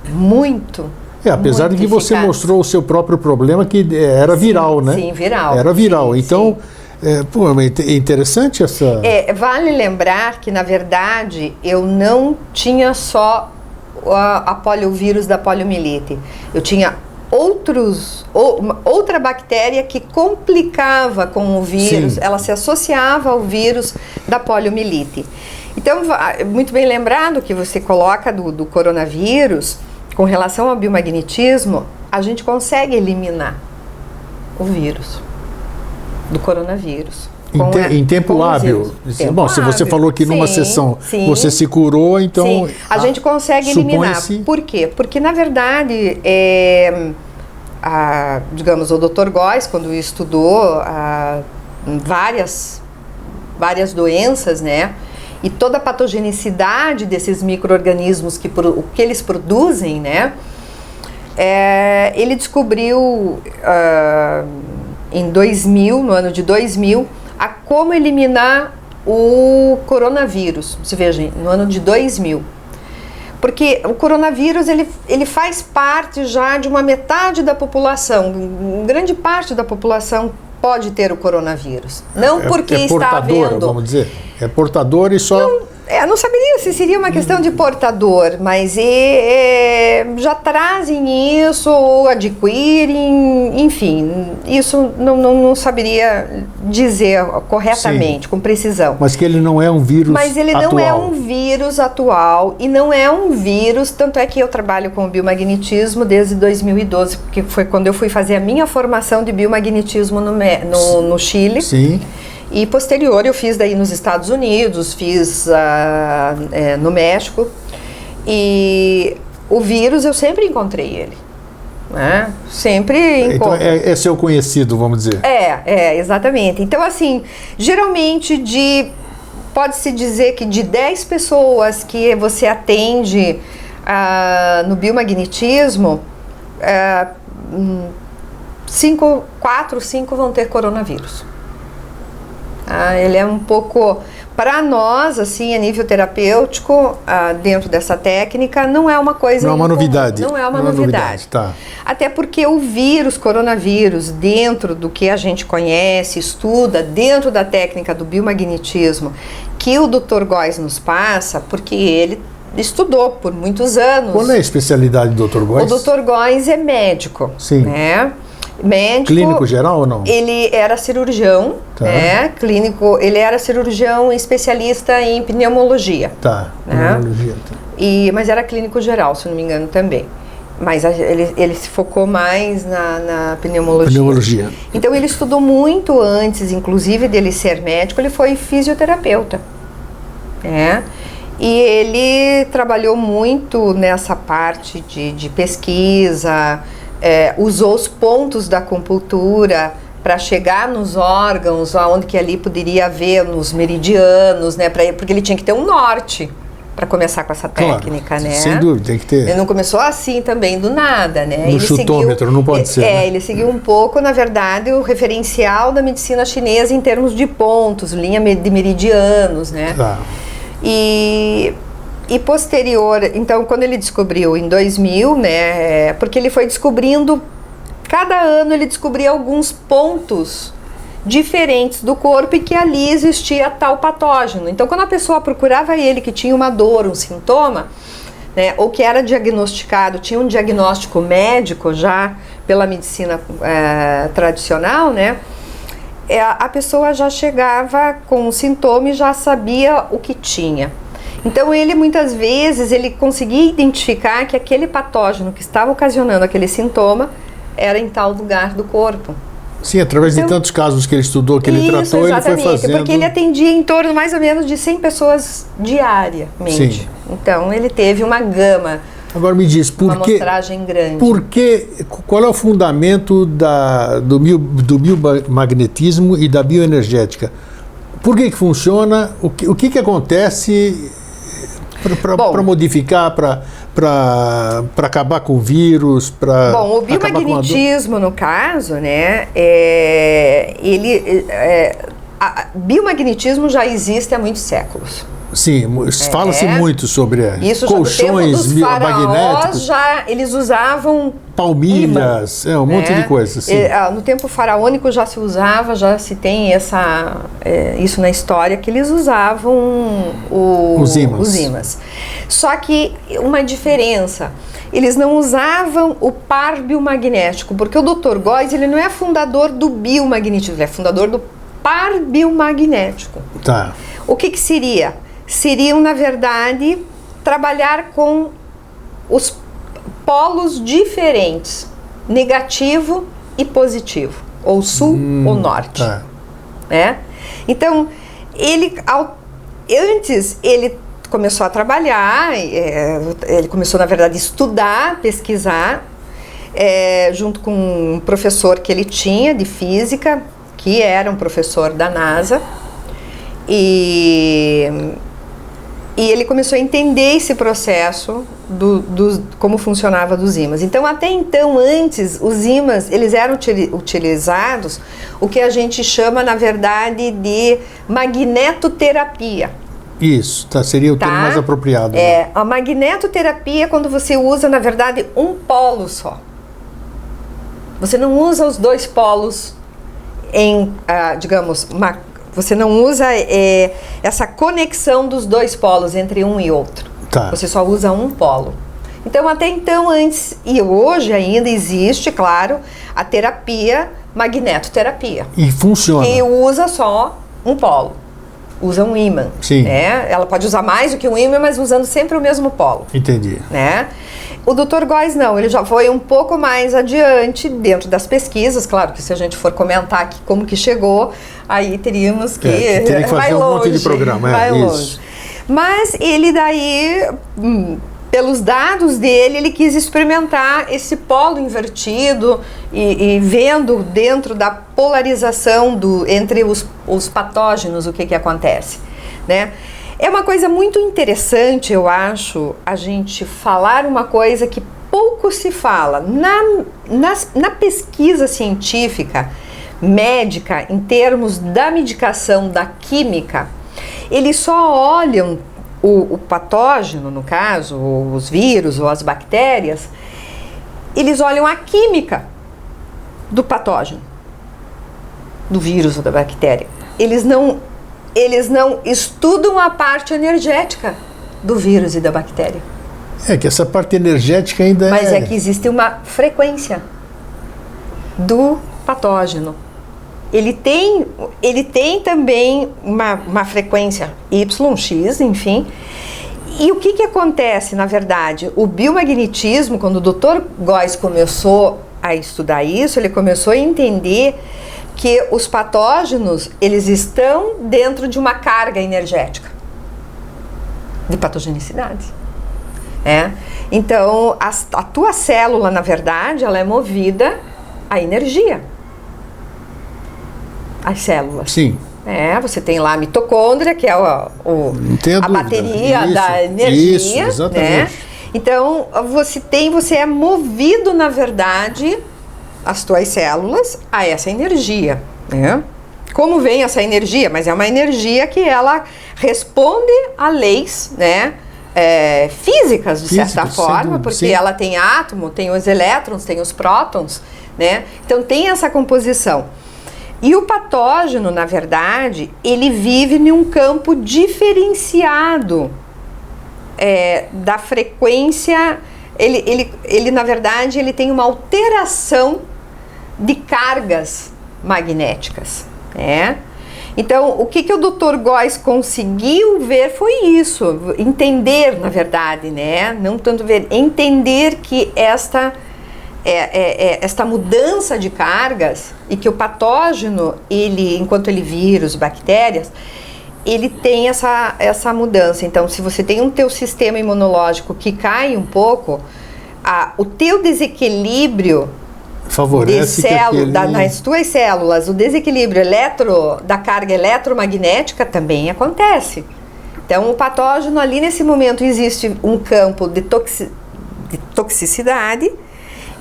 Muito. Apesar de que você mostrou o seu próprio problema, que era viral, né? Sim, viral. Era viral. Sim, então, é interessante essa... Vale lembrar que, na verdade, eu não tinha só a poliovírus da poliomielite. Eu tinha outra bactéria que complicava com o vírus, sim, ela se associava ao vírus da poliomielite. Então, muito bem lembrado que você coloca do coronavírus. Com relação ao biomagnetismo, a gente consegue eliminar o vírus do coronavírus. Em tempo hábil. Bom, se você falou que numa sessão você se curou, então... Sim, a gente consegue eliminar. Por quê? Porque, na verdade, digamos, o Dr. Góes, quando estudou várias doenças, né? E toda a patogenicidade desses micro-organismos, o que eles produzem, né? Ele descobriu em 2000, no ano de 2000, a como eliminar o coronavírus. Você veja, no ano de 2000. Porque o coronavírus, ele faz parte já de uma metade da população, grande parte da população pode ter o coronavírus. Não porque está havendo... vamos dizer. É portador e só... Não saberia se seria uma questão de portador, mas já trazem isso ou adquirem, enfim, isso não saberia dizer corretamente, sim, com precisão. Mas que ele não é um vírus atual. Mas ele não é um vírus atual e não é um vírus, tanto é que eu trabalho com biomagnetismo desde 2012, porque foi quando eu fui fazer a minha formação de biomagnetismo no Chile. Sim. E posterior eu fiz daí nos Estados Unidos, fiz no México. E o vírus eu sempre encontrei ele, né? Sempre encontro. Então é seu conhecido, vamos dizer. Exatamente. Então, assim, geralmente pode-se dizer que de 10 pessoas que você atende no biomagnetismo, 4 ou 5 vão ter coronavírus. Ele é um pouco Para nós, assim, a nível terapêutico, dentro dessa técnica, não é uma coisa... Não é uma novidade. Não é uma novidade. Tá. Até porque o coronavírus, dentro do que a gente conhece, estuda, dentro da técnica do biomagnetismo, que o Dr. Góes nos passa, porque ele estudou por muitos anos. Qual é a especialidade do Dr. Góes? O Dr. Góes é médico. Sim. Né? Médico, clínico geral ou não? Ele era cirurgião, né? Clínico, ele era cirurgião especialista em pneumologia. Tá, né? pneumologia. Tá. Mas era clínico geral, se não me engano, também. Mas ele se focou mais na pneumologia. Então ele estudou muito antes, inclusive, dele ser médico, ele foi fisioterapeuta. Né? E ele trabalhou muito nessa parte de pesquisa, usou os pontos da acupuntura para chegar nos órgãos, onde que ali poderia haver, nos meridianos, né? Porque ele tinha que ter um norte para começar com essa técnica, claro, né? Sem dúvida, tem que ter. Ele não começou assim também, do nada, né? No chutômetro, não pode ser. Né? Ele seguiu um pouco, na verdade, o referencial da medicina chinesa em termos de pontos, linha de meridianos, né? Tá. E posterior, então, quando ele descobriu em 2000, né, porque ele foi descobrindo, cada ano ele descobria alguns pontos diferentes do corpo e que ali existia tal patógeno. Então, quando a pessoa procurava ele que tinha uma dor, um sintoma, né, ou que era diagnosticado, tinha um diagnóstico médico já pela medicina tradicional, né, a pessoa já chegava com um sintoma e já sabia o que tinha. Então ele muitas vezes ele conseguia identificar que aquele patógeno que estava ocasionando aquele sintoma era em tal lugar do corpo. Sim, através de tantos casos que ele estudou, que ele tratou, ele foi fazendo... porque ele atendia em torno mais ou menos de 100 pessoas diariamente. Sim. Então ele teve uma gama. Agora me diz, uma amostragem grande. Qual é o fundamento do biomagnetismo e da bioenergética? Por que funciona? O que acontece para modificar, para acabar com o vírus? Bom, o biomagnetismo, no caso, né, biomagnetismo já existe há muitos séculos. Sim, fala-se muito sobre isso, colchões biomagnéticos. Eles usavam palmilhas, um monte de coisas. Sim. No tempo faraônico já se usava, já se tem isso na história, que eles usavam os ímãs. Só que uma diferença, eles não usavam o par biomagnético, porque o Dr. Góes, ele não é fundador do biomagnetismo, ele é fundador do par biomagnético. Tá. O que seria? Seriam, na verdade, trabalhar com os polos diferentes, negativo e positivo, ou sul ou norte. Tá. Né? Então, antes ele começou a trabalhar, ele começou, na verdade, a estudar, pesquisar, junto com um professor que ele tinha de física, que era um professor da NASA, e ele começou a entender esse processo como funcionava dos ímãs. Então, até então, antes, os ímãs, eles eram utilizados, o que a gente chama, na verdade, de magnetoterapia. Isso, seria o termo mais apropriado. Né? A magnetoterapia é quando você usa, na verdade, um polo só. Você não usa os dois polos você não usa essa conexão dos dois polos entre um e outro. Tá. Você só usa um polo. Então, até então, antes e hoje ainda existe, claro, a terapia magnetoterapia. E funciona. Que usa só um polo. Usa um ímã. Sim. Né? Ela pode usar mais do que um ímã, mas usando sempre o mesmo polo. Entendi. Né? O Dr. Góes não, ele já foi um pouco mais adiante dentro das pesquisas, claro que se a gente for comentar aqui como que chegou, aí teríamos que teria que fazer monte de programa, longe. Mas ele daí, pelos dados dele, ele quis experimentar esse polo invertido e vendo dentro da polarização entre os patógenos o que acontece, né? É uma coisa muito interessante, eu acho, a gente falar uma coisa que pouco se fala. Na pesquisa científica, médica, em termos da medicação, da química, eles só olham o patógeno, no caso, os vírus ou as bactérias, eles olham a química do patógeno, do vírus ou da bactéria. Eles não estudam a parte energética do vírus e da bactéria. É que essa parte energética ainda Mas é que existe uma frequência do patógeno. Ele tem também uma frequência YX, enfim. E o que acontece, na verdade? O biomagnetismo, quando o Dr. Góes começou a estudar isso, ele começou a entender que os patógenos, eles estão dentro de uma carga energética de patogenicidade. Então, a tua célula, na verdade, ela é movida a energia. As células. Sim. Você tem lá a mitocôndria, que é a bateria da energia. Isso, exatamente. Então, você é movido, na verdade, as tuas células a essa energia. Como vem essa energia? Mas é uma energia que ela responde a leis, físicas, de certa forma, porque ela tem átomo, tem os elétrons, tem os prótons, Então tem essa composição. E o patógeno, na verdade, ele vive em um campo diferenciado da frequência. Ele, na verdade, ele tem uma alteração de cargas magnéticas. Então, o que o Dr. Góes conseguiu ver foi isso, entender, na verdade, não tanto ver, entender que esta mudança de cargas e que o patógeno, enquanto ele vírus, bactérias, ele tem essa mudança. Então, se você tem um teu sistema imunológico que cai um pouco, o teu desequilíbrio favorece nas tuas células, o desequilíbrio da carga eletromagnética também acontece. Então, o patógeno ali, nesse momento, existe um campo de toxicidade.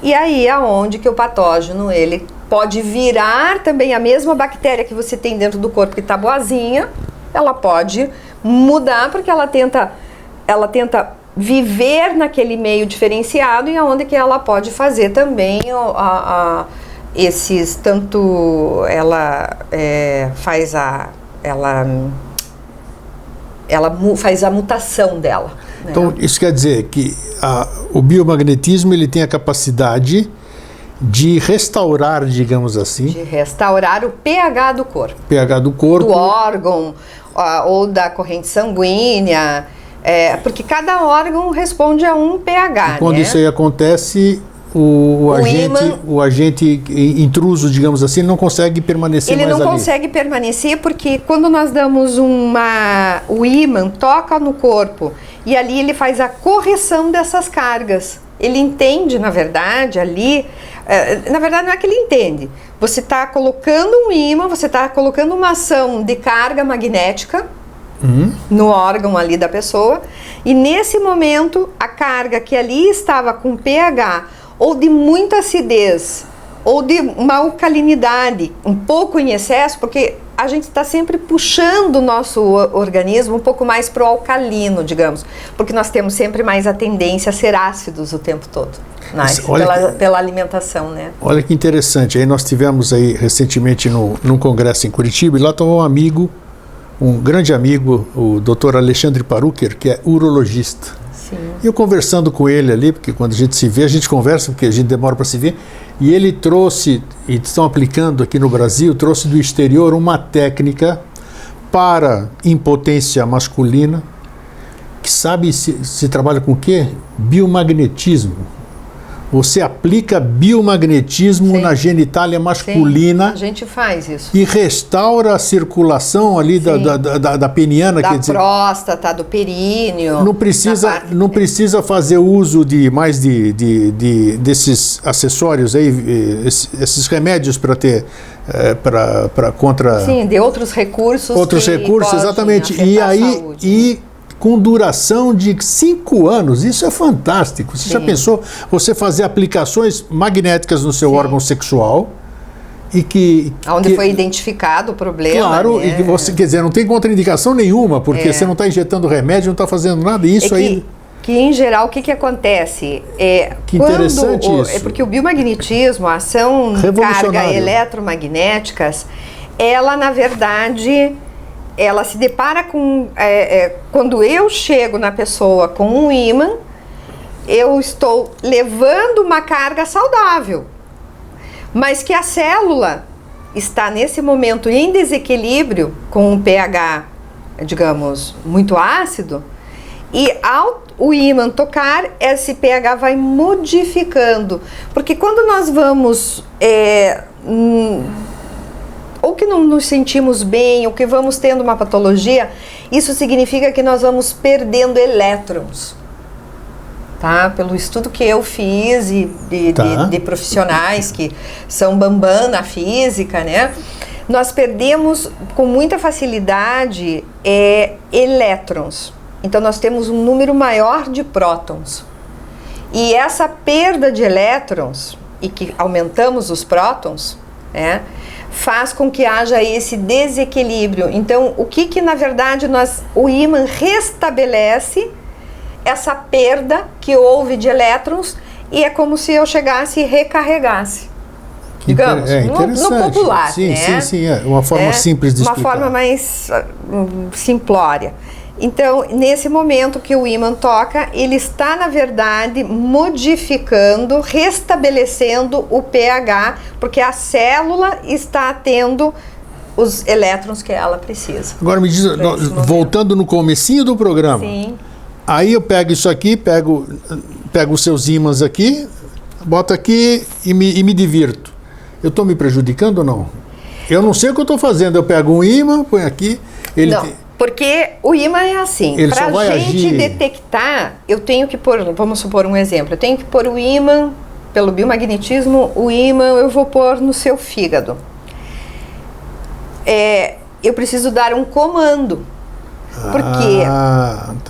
E aí é onde que o patógeno, ele pode virar também a mesma bactéria que você tem dentro do corpo que está boazinha, ela pode mudar porque ela tenta viver naquele meio diferenciado e aonde que ela pode fazer também ela faz a mutação dela. Então, isso quer dizer que o biomagnetismo, ele tem a capacidade de restaurar, digamos assim... De restaurar o pH do corpo. pH do corpo. Do órgão, ou da corrente sanguínea, porque cada órgão responde a um pH, e quando isso aí acontece... O agente intruso, digamos assim, não consegue permanecer mais ali. Ele não consegue permanecer porque quando nós damos o ímã toca no corpo e ali ele faz a correção dessas cargas. Ele entende, na verdade, ali... na verdade, não é que ele entende. Você está colocando um ímã, você está colocando uma ação de carga magnética no órgão ali da pessoa e nesse momento a carga que ali estava com pH ou de muita acidez, ou de uma alcalinidade, um pouco em excesso, porque a gente está sempre puxando o nosso organismo um pouco mais para o alcalino, digamos, porque nós temos sempre mais a tendência a ser ácidos o tempo todo, pela alimentação, Olha que interessante, aí nós tivemos aí recentemente num congresso em Curitiba, e lá estava um grande amigo, o Dr. Alexandre Paruker, que é urologista. Sim. E eu conversando com ele ali, porque quando a gente se vê, a gente conversa, porque a gente demora para se ver, e ele trouxe, e estão aplicando aqui no Brasil, trouxe do exterior uma técnica para impotência masculina, que sabe se trabalha com o quê? Biomagnetismo. Você aplica biomagnetismo na genitália masculina. Sim, a gente faz isso. E restaura a circulação ali da peniana. Da próstata, do períneo. Não precisa fazer uso desses acessórios aí, esses remédios para ter contra. Sim, de outros recursos. Outros recursos, exatamente. E aí com duração de 5 anos, isso é fantástico. Você já pensou você fazer aplicações magnéticas no seu órgão sexual Onde foi identificado o problema. Claro, né? e que você, quer dizer, não tem contraindicação nenhuma, porque você não está injetando remédio, não está fazendo nada, e isso aí... Que em geral, o que acontece? Que interessante isso. É porque o biomagnetismo, a ação carga eletromagnéticas, ela na verdade, ela se depara com... quando eu chego na pessoa com um ímã, eu estou levando uma carga saudável, mas que a célula está nesse momento em desequilíbrio com um pH, digamos, muito ácido, e ao o ímã tocar, esse pH vai modificando, porque quando nós vamos ou que não nos sentimos bem, ou que vamos tendo uma patologia, isso significa que nós vamos perdendo elétrons. Tá? Pelo estudo que eu fiz de profissionais que são bambam na física, né? Nós perdemos com muita facilidade elétrons. Então nós temos um número maior de prótons. E essa perda de elétrons, e que aumentamos os prótons, né, faz com que haja esse desequilíbrio. Então o que na verdade o ímã restabelece essa perda que houve de elétrons, e é como se eu chegasse e recarregasse. Digamos, no popular. Sim, né? sim, é uma forma simples de explicar. Uma forma mais simplória. Então, nesse momento que o ímã toca, ele está, na verdade, modificando, restabelecendo o pH, porque a célula está tendo os elétrons que ela precisa. Agora me diz, voltando no comecinho do programa. Sim. Aí eu pego isso aqui, pego os seus ímãs aqui, boto aqui e me divirto. Eu estou me prejudicando ou não? Eu não sei o que eu estou fazendo. Eu pego um ímã, ponho aqui... Porque o ímã é assim, para a gente detectar, eu tenho que pôr, vamos supor um exemplo, eu tenho que pôr o ímã, pelo biomagnetismo, o ímã eu vou pôr no seu fígado. Eu preciso dar um comando, porque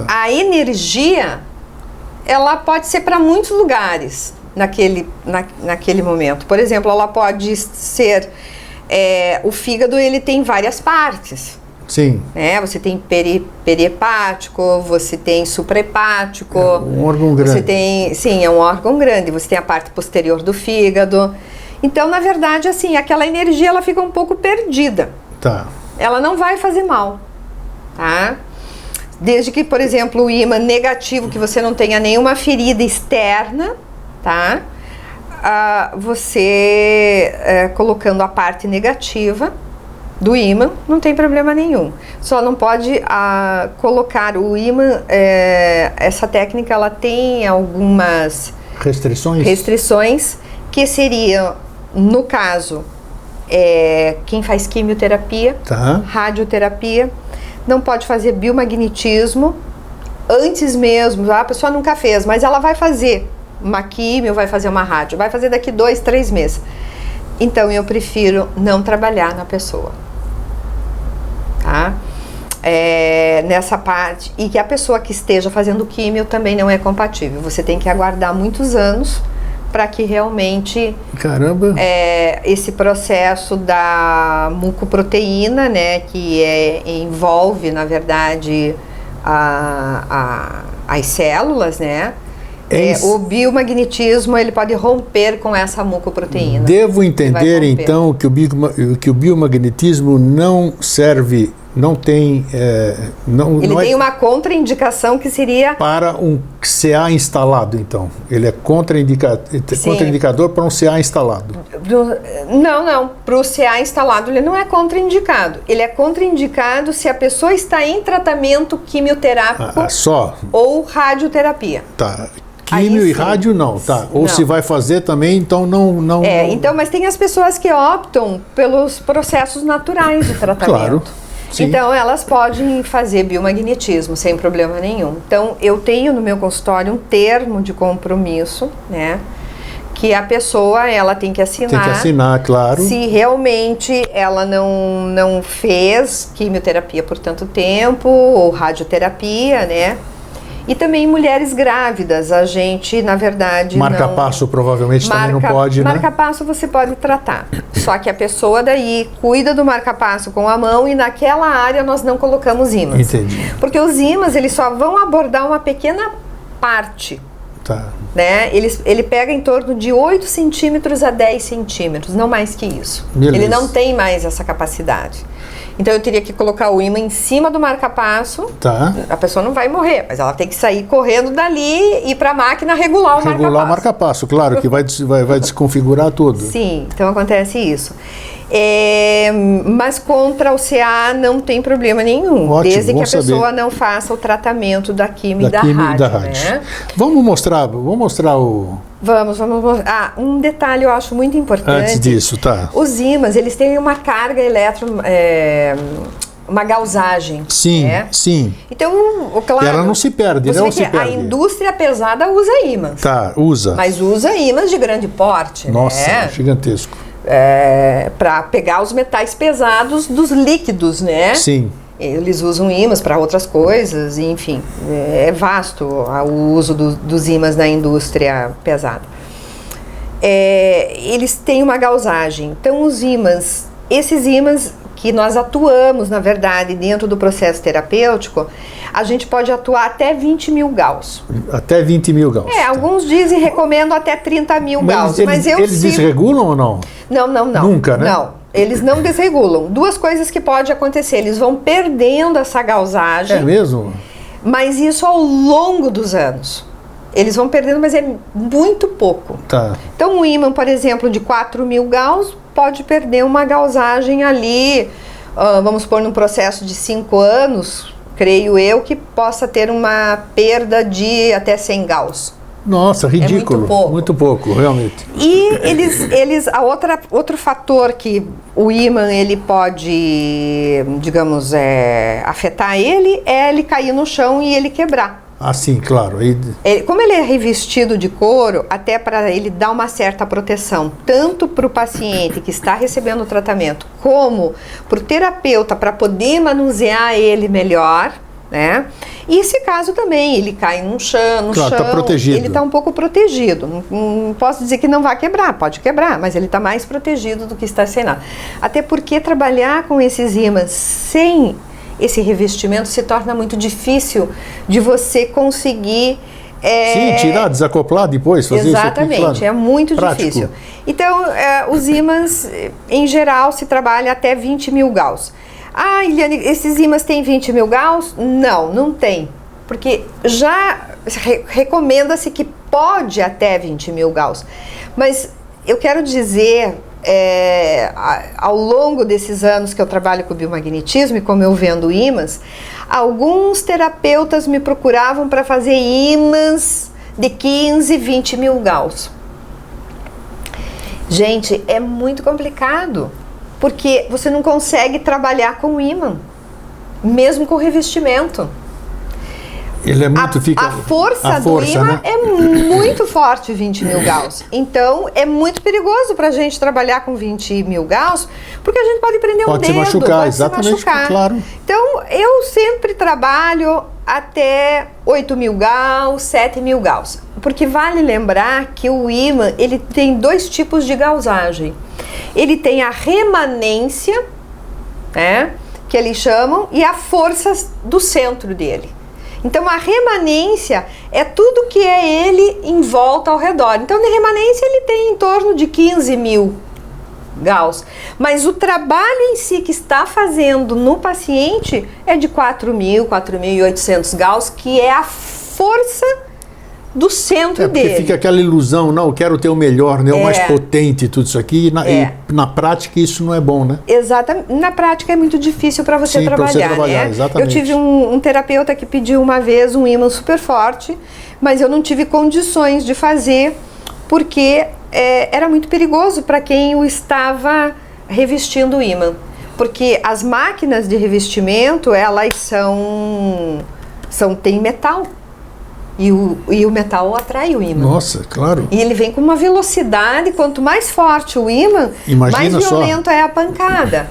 a energia, ela pode ser para muitos lugares naquele momento. Por exemplo, ela pode ser, o fígado ele tem várias partes. Sim. Você tem perihepático, você tem suprahepático. É um órgão grande. É um órgão grande. Você tem a parte posterior do fígado. Então, na verdade, assim, aquela energia ela fica um pouco perdida. Tá. Ela não vai fazer mal, tá? Desde que, por exemplo, o ímã negativo, que você não tenha nenhuma ferida externa, tá? Você colocando a parte negativa do ímã, não tem problema nenhum. Só não pode colocar o ímã, essa técnica ela tem algumas restrições que seriam, no caso, quem faz quimioterapia, radioterapia, não pode fazer biomagnetismo antes mesmo, a pessoa nunca fez, mas ela vai fazer uma quimio, vai fazer uma rádio, vai fazer daqui 2, 3 meses. Então eu prefiro não trabalhar na pessoa, tá? Nessa parte, e que a pessoa que esteja fazendo químio também não é compatível. Você tem que aguardar muitos anos para que realmente esse processo da mucoproteína, né, que envolve na verdade as células, né? O biomagnetismo ele pode romper com essa mucoproteína. Devo entender então que o biomagnetismo não serve, não tem, ele tem uma contraindicação que seria para um CA instalado. Então ele é contraindicador para um CA instalado. Não, para o CA instalado ele não é contraindicado. Ele é contraindicado se a pessoa está em tratamento quimioterápico ou radioterapia. Tá. Químio e rádio não, tá? Ou não. Se vai fazer também, então não... Então, mas tem as pessoas que optam pelos processos naturais de tratamento. Claro, sim. Então, elas podem fazer biomagnetismo sem problema nenhum. Então, eu tenho no meu consultório um termo de compromisso, né? Que a pessoa, ela tem que assinar. Tem que assinar, claro. Se realmente ela não fez quimioterapia por tanto tempo, ou radioterapia, né? E também em mulheres grávidas, a gente, na verdade, Marca-passo provavelmente também não pode, né? Marca-passo você pode tratar. Só que a pessoa daí cuida do marca-passo com a mão e naquela área nós não colocamos ímãs. Entendi. Porque os ímãs, eles só vão abordar uma pequena parte. Tá. Né? Ele pega em torno de 8 centímetros a 10 centímetros, não mais que isso. Beleza. Ele não tem mais essa capacidade. Então eu teria que colocar o ímã em cima do marca-passo. Tá. A pessoa não vai morrer, mas ela tem que sair correndo dali e ir para a máquina regular o marca-passo. Regular o marca-passo, claro, que vai desconfigurar tudo. Sim, então acontece isso. Mas contra o CA não tem problema nenhum, Ótimo, desde que a pessoa saber. não faça o tratamento da quimio e da rádio. Né? Vamos mostrar o... Vamos mostrar. Um detalhe eu acho muito importante. Antes disso, tá. Os ímãs, eles têm uma carga uma gaussagem. Sim, né? sim. Então, claro... E ela não se perde, não se perde. A indústria pesada usa ímãs. Tá, usa. Mas usa ímãs de grande porte. Nossa, né? gigantesco. Para pegar os metais pesados dos líquidos, né? Sim. Eles usam ímãs para outras coisas, enfim, é vasto o uso dos ímãs na indústria pesada. Eles têm uma gaussagem, então os ímãs, esses ímãs que nós atuamos, na verdade, dentro do processo terapêutico, a gente pode atuar até 20 mil Gauss. Até 20 mil Gauss. Alguns dizem, recomendam até 30 mil Gauss. Mas eles desregulam ou não? Não. Nunca, né? Não, eles não desregulam. Duas coisas que podem acontecer, eles vão perdendo essa gaussagem. É mesmo? Mas isso ao longo dos anos. Eles vão perdendo, mas é muito pouco. Tá. Então um ímã, por exemplo, de 4 mil Gauss pode perder uma gaussagem ali, vamos pôr num processo de 5 anos, creio eu, que possa ter uma perda de até 100 Gauss. Nossa, ridículo. É muito pouco, realmente. E outro fator que o ímã ele pode, digamos, afetar ele é ele cair no chão e ele quebrar. Ah, sim, claro. Como ele é revestido de couro, até para ele dar uma certa proteção, tanto para o paciente que está recebendo o tratamento, como para o terapeuta, para poder manusear ele melhor, né? E se caso também ele cai no chão, tá protegido. Ele está um pouco protegido. Não posso dizer que não vai quebrar, pode quebrar, mas ele está mais protegido do que está sem nada. Até porque trabalhar com esses ímãs sem esse revestimento se torna muito difícil de você conseguir... Sim, tirar, desacoplar depois, fazer exatamente, isso aqui, claro. É muito prático. Difícil. Então, os ímãs, em geral, se trabalha até 20 mil Gauss. Ah, Eliane, esses ímãs têm 20 mil Gauss? Não tem. Porque já recomenda-se que pode até 20 mil Gauss. Mas eu quero dizer... ao longo desses anos que eu trabalho com biomagnetismo e como eu vendo ímãs, alguns terapeutas me procuravam para fazer ímãs de 15, 20 mil Gauss. Gente, é muito complicado, porque você não consegue trabalhar com ímã, mesmo com revestimento. Ele é muito, a força do ímã, né? É muito forte, 20 mil Gauss. Então, é muito perigoso para a gente trabalhar com 20 mil Gauss, porque a gente pode prender um dedo, se machucar, exatamente, se machucar. Claro. Então, eu sempre trabalho até 8 mil Gauss, 7 mil Gauss. Porque vale lembrar que o ímã, ele tem 2 tipos de gaussagem. Ele tem a remanência, né, que eles chamam, e a força do centro dele. Então, a remanência é tudo que é ele em volta ao redor. Então, de remanência, ele tem em torno de 15 mil Gauss. Mas o trabalho em si que está fazendo no paciente é de 4.000, 4.800 Gauss, que é a força do centro dele. Porque fica aquela ilusão, não, eu quero ter o melhor, né, o mais potente, tudo isso aqui, e na prática isso não é bom, né? Exatamente, na prática é muito difícil para você trabalhar, pra você trabalhar, né? Exatamente. Eu tive um terapeuta que pediu uma vez um ímã super forte, mas eu não tive condições de fazer, porque era muito perigoso para quem o estava revestindo o ímã. Porque as máquinas de revestimento, elas têm metal. E o metal atrai o ímã. Nossa, claro. E ele vem com uma velocidade, quanto mais forte o ímã, mais violenta é a pancada.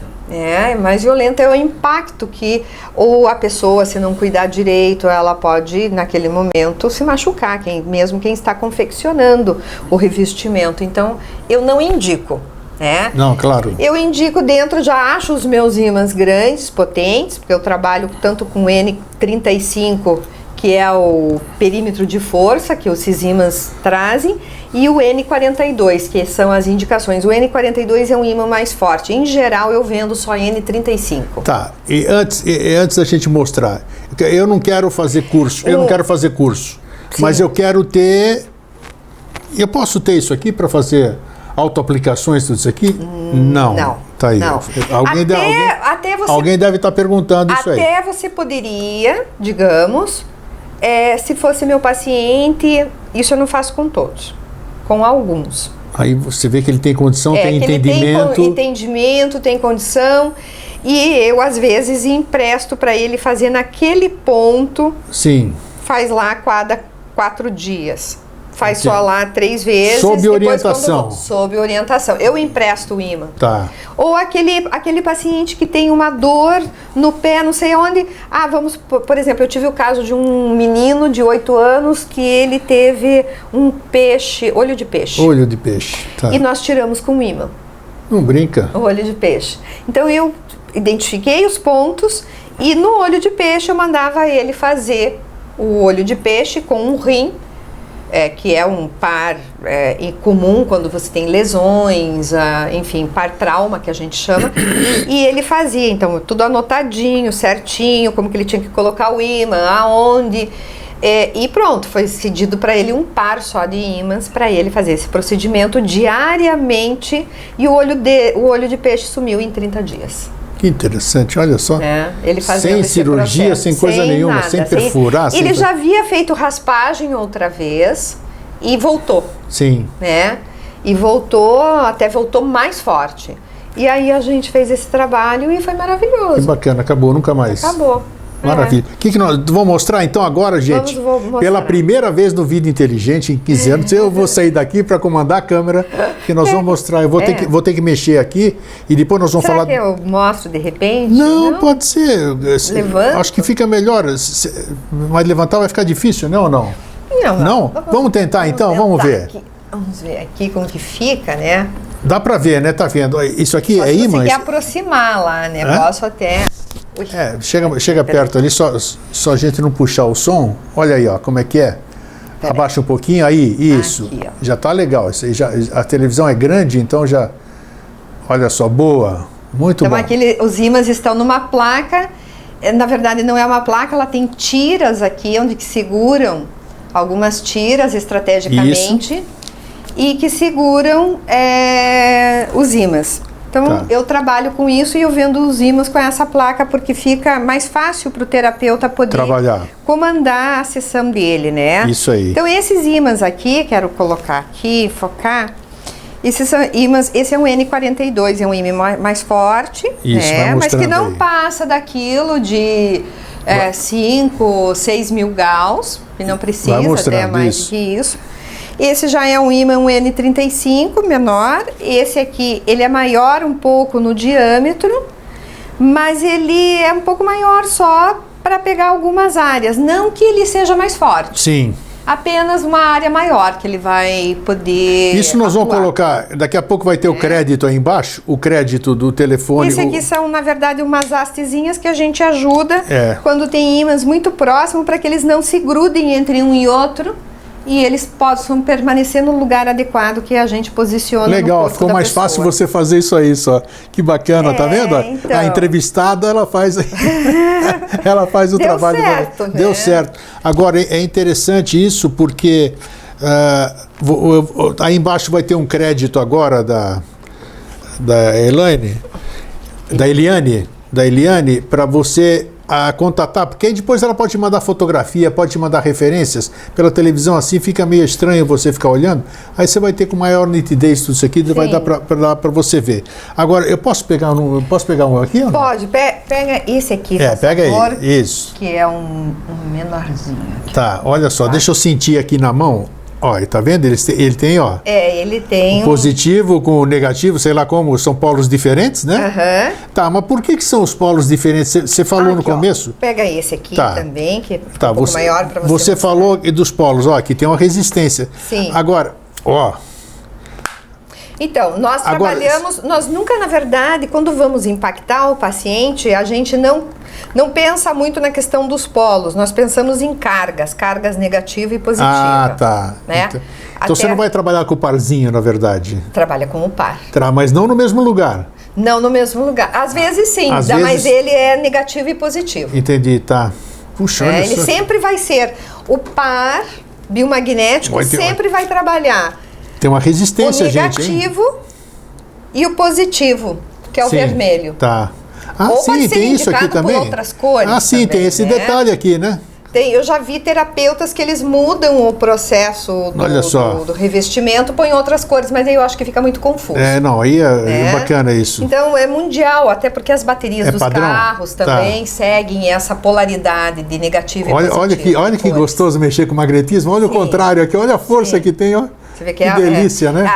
Mais violento é o impacto que, ou a pessoa, se não cuidar direito, ela pode, naquele momento, se machucar, mesmo quem está confeccionando o revestimento. Então, eu não indico. Não, claro. Eu indico dentro, já acho os meus ímãs grandes, potentes, porque eu trabalho tanto com N35, que é o perímetro de força que os ímãs trazem, e o N42, que são as indicações. O N42 é um ímã mais forte. Em geral, eu vendo só N35. Tá, e antes da gente mostrar, eu não quero fazer curso, mas eu quero ter... Eu posso ter isso aqui para fazer autoaplicações, tudo isso aqui? Não. Tá aí. Não. Alguém deve estar perguntando isso aí. Até você poderia, digamos, se fosse meu paciente, isso eu não faço com todos, com alguns. Aí você vê que ele tem condição, tem entendimento. Tem entendimento, tem condição, e eu às vezes empresto para ele fazer naquele ponto. Sim. Faz lá cada 4 dias. Faz só lá 3 vezes. Sob orientação. Sob orientação. Eu empresto o ímã. Tá. Ou aquele paciente que tem uma dor no pé, não sei onde. Vamos, por exemplo, eu tive o caso de um menino de 8 anos que ele teve um peixe, olho de peixe. Olho de peixe, tá. E nós tiramos com ímã. Não brinca. O olho de peixe. Então eu identifiquei os pontos e no olho de peixe eu mandava ele fazer o olho de peixe com um rim, que é um par comum quando você tem lesões, enfim, par trauma que a gente chama, e ele fazia, então, tudo anotadinho, certinho, como que ele tinha que colocar o ímã, aonde, e pronto, foi cedido para ele um par só de ímãs para ele fazer esse procedimento diariamente, e o olho de peixe sumiu em 30 dias. Que interessante, olha só. Ele fazia sem cirurgia, processo, sem coisa nenhuma, nada, sem perfurar. Ele já havia feito raspagem outra vez e voltou. Sim. E até voltou mais forte. E aí a gente fez esse trabalho e foi maravilhoso. Que bacana, acabou, nunca mais. Acabou. Maravilha. O que nós vamos mostrar então agora, gente? Vou mostrar. Pela primeira vez no Vida Inteligente, em 15 anos, eu vou sair daqui para comandar a câmera, que nós vamos mostrar. Eu vou ter que mexer aqui e depois nós vamos falar... Será que eu mostro de repente? Não, pode ser. Levanta. Acho que fica melhor. Mas levantar vai ficar difícil, não ou não? Não? Vamos tentar então? Vamos ver. Vamos ver aqui como que fica, né? Dá para ver, né? Tá vendo? Isso aqui é ímã? Consegui aproximar lá, né? Posso até... Chega perto ali, só a gente não puxar o som. Olha aí, ó, como é que é. Abaixa um pouquinho, aí, isso. Aqui, já tá legal. Isso aí a televisão é grande, então já... Olha só, boa. Muito bom. Então, os ímãs estão numa placa. Na verdade, não é uma placa, ela tem tiras aqui, onde que seguram algumas tiras estrategicamente. Isso. E que seguram os ímãs. Então, eu trabalho com isso e eu vendo os ímãs com essa placa, porque fica mais fácil para o terapeuta poder comandar a sessão dele, né? Isso aí. Então, esses ímãs aqui, quero colocar aqui, focar. Esses são ímãs, esse é um N42, é um ímã mais forte, isso, né? Mas que não aí. Passa daquilo de 5, 6 mil gauss, que não precisa, até mais do que isso. Esse já é um ímã, um N35 menor. Esse aqui, ele é maior um pouco no diâmetro, mas ele é um pouco maior só para pegar algumas áreas. Não que ele seja mais forte. Sim. Apenas uma área maior que ele vai poder Isso nós vamos colocar, daqui a pouco vai ter o crédito aí embaixo, o crédito do telefone. Esse aqui são, na verdade, umas hastezinhas que a gente ajuda quando tem ímãs muito próximos para que eles não se grudem entre um e outro. E eles possam permanecer no lugar adequado que a gente posiciona. Legal, ficou mais fácil você fazer isso aí só. Que bacana, tá vendo? Então... A entrevistada, ela faz o trabalho. Deu certo, né? Deu certo. Agora, é interessante isso porque aí embaixo vai ter um crédito agora da Eliane, para você contatar, porque aí depois ela pode te mandar fotografia, pode te mandar referências pela televisão, assim fica meio estranho você ficar olhando, aí você vai ter com maior nitidez tudo isso aqui, vai dar para você ver. Agora, eu posso pegar um aqui? Ou não? Pode, pega esse aqui, pega aí, isso. Que é um menorzinho aqui. Tá, olha só, deixa eu sentir aqui na mão. Ó, tá vendo? Ele tem, ó. Ele tem o positivo com o negativo, sei lá como, são polos diferentes, né? Aham. Tá, mas por que são os polos diferentes? Você falou Aqui, no começo? Ó, pega esse aqui também, que é um pouco maior para você. Você falou dos polos, ó, que tem uma resistência. Sim. Agora, ó. Então, nós trabalhamos, nós nunca, na verdade, quando vamos impactar o paciente, a gente não pensa muito na questão dos polos, nós pensamos em cargas negativa e positiva. Ah, tá. Né? Então você não vai trabalhar com o parzinho, na verdade? Trabalha com o par. Mas não no mesmo lugar? Não no mesmo lugar. Às vezes sim, mas ele é negativo e positivo. Entendi, tá. Puxa, olha ele só. sempre vai ser o par biomagnético, sempre vai trabalhar. Tem uma resistência, o negativo, gente, e o positivo, que é o vermelho. Tá. Ah, ou sim, tem isso aqui também. Por outras cores. Ah, sim, também, tem esse detalhe aqui, né? Eu já vi terapeutas que eles mudam o processo do revestimento, põem outras cores, mas aí eu acho que fica muito confuso. Não, aí é bacana isso. Então é mundial, até porque as baterias dos padrão? Carros também seguem essa polaridade de negativo e positivo. Olha que gostoso mexer com magnetismo, olha o contrário aqui, olha a força que tem, ó. Você vê que delícia, né?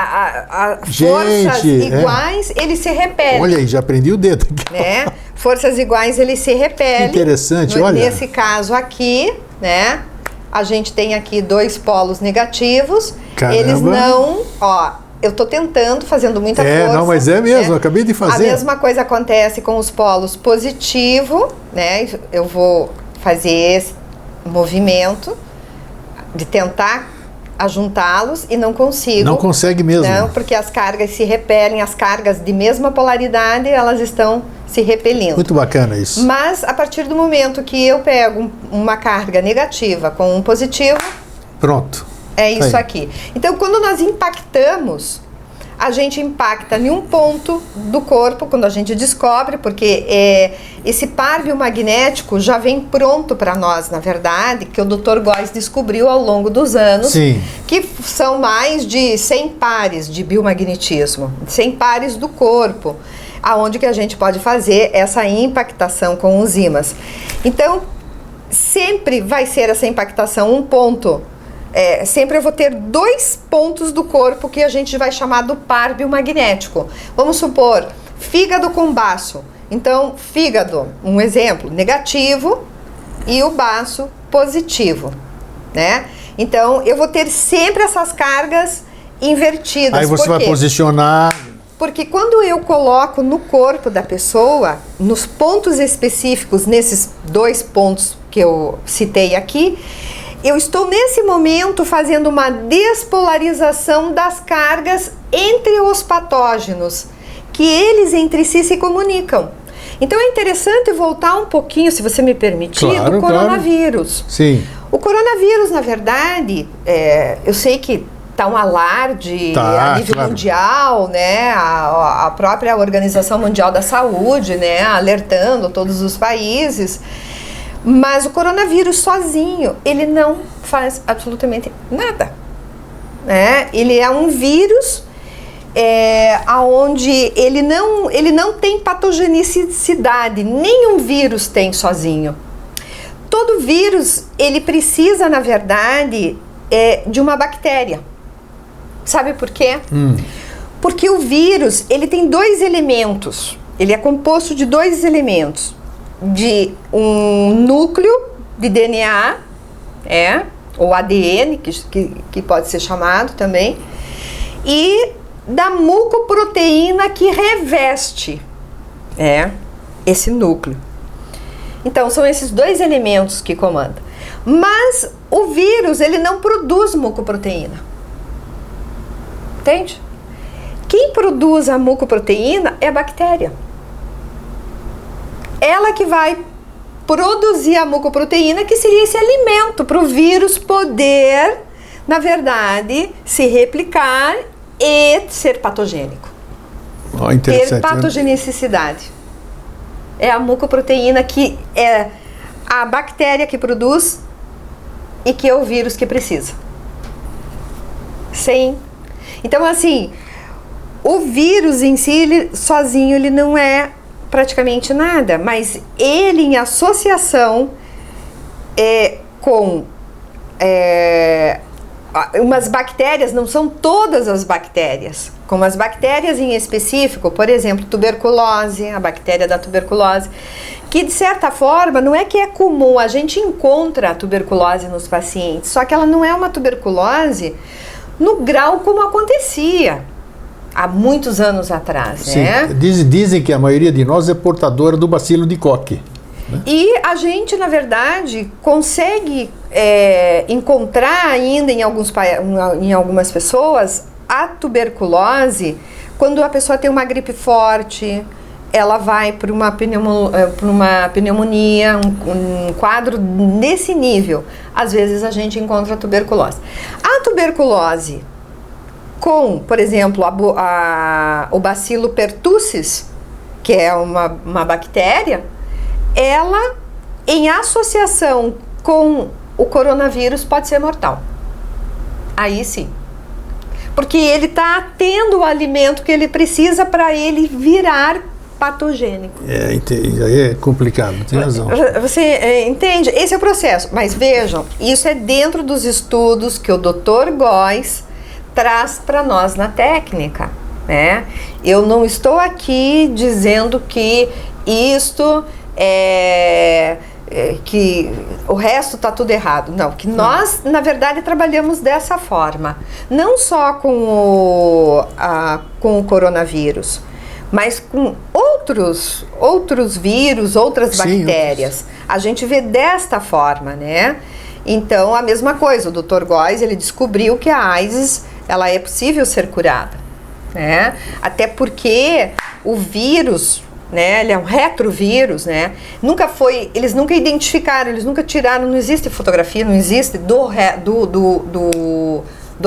Forças iguais, eles se repelem. Olha aí, já prendi o dedo aqui. Né? Forças iguais, eles se repelem. Interessante, olha. Nesse caso aqui, né? A gente tem aqui 2 polos negativos. Caramba. Eles não, ó, eu tô tentando, fazendo muita força. Não, mas é mesmo, eu acabei de fazer. A mesma coisa acontece com os polos positivo, né? Eu vou fazer esse movimento de tentar ajuntá-los e não consigo. Não consegue mesmo. Não, porque as cargas se repelem, as cargas de mesma polaridade, elas estão se repelindo. Muito bacana isso. Mas a partir do momento que eu pego uma carga negativa com um positivo, pronto. É isso aqui. Então, quando nós impactamos, a gente impacta em um ponto do corpo, quando a gente descobre, porque esse par biomagnético já vem pronto para nós, na verdade, que o Dr. Góes descobriu ao longo dos anos, Sim. que são mais de 100 pares de biomagnetismo, 100 pares do corpo, aonde que a gente pode fazer essa impactação com os ímãs. Então, sempre vai ser essa impactação um ponto. Sempre eu vou ter 2 pontos do corpo que a gente vai chamar do par biomagnético. Vamos supor, fígado com baço. Então, fígado, um exemplo, negativo e o baço positivo, né? Então, eu vou ter sempre essas cargas invertidas. Aí você vai posicionar... Porque quando eu coloco no corpo da pessoa, nos pontos específicos, nesses 2 pontos que eu citei aqui, eu estou nesse momento fazendo uma despolarização das cargas entre os patógenos, que eles entre si se comunicam. Então é interessante voltar um pouquinho, se você me permitir, do coronavírus. Claro. Sim. O coronavírus, na verdade, eu sei que está um alarde a nível mundial, né? A própria Organização Mundial da Saúde, né? Alertando todos os países. Mas o coronavírus sozinho, ele não faz absolutamente nada, né? Ele é um vírus onde ele não tem patogenicidade, nenhum vírus tem sozinho. Todo vírus, ele precisa, na verdade, de uma bactéria. Sabe por quê? Porque o vírus, ele tem 2 elementos, ele é composto de 2 elementos. De um núcleo de DNA, ou ADN, que pode ser chamado também, e da mucoproteína que reveste esse núcleo. Então, são esses 2 elementos que comandam. Mas o vírus, ele não produz mucoproteína. Entende? Quem produz a mucoproteína é a bactéria. Ela que vai produzir a mucoproteína, que seria esse alimento para o vírus poder, na verdade, se replicar e ser patogênico. Ter patogenicidade. É a mucoproteína que é a bactéria que produz e que é o vírus que precisa. Sim. Então, assim, o vírus em si, sozinho, ele não é praticamente nada, mas ele em associação com umas bactérias, não são todas as bactérias, como as bactérias em específico, por exemplo, tuberculose, a bactéria da tuberculose, que de certa forma não é que é comum, a gente encontra a tuberculose nos pacientes, só que ela não é uma tuberculose no grau como acontecia há muitos anos atrás, Sim. né? Dizem que a maioria de nós é portadora do bacilo de Koch. E a gente, na verdade, consegue encontrar ainda em algumas pessoas a tuberculose quando a pessoa tem uma gripe forte, ela vai para uma pneumonia, um quadro nesse nível. Às vezes a gente encontra a tuberculose. A tuberculose com, por exemplo, o bacilo pertussis, que é uma bactéria, ela, em associação com o coronavírus, pode ser mortal. Aí sim. Porque ele está tendo o alimento que ele precisa para ele virar patogênico. Aí é complicado, tem razão. Você entende? Esse é o processo. Mas vejam, isso é dentro dos estudos que o Dr. Góes traz para nós na técnica, né? Eu não estou aqui dizendo que isto que o resto está tudo errado. Não, que nós, na verdade, trabalhamos dessa forma. Não só com o coronavírus, mas com outros vírus, outras bactérias. A gente vê desta forma, né? Então, a mesma coisa, o Dr. Góes, ele descobriu que a AIDS, ela é possível ser curada, né? Até porque o vírus, né, ele é um retrovírus, né? Eles nunca identificaram, eles nunca tiraram, não existe fotografia, não existe do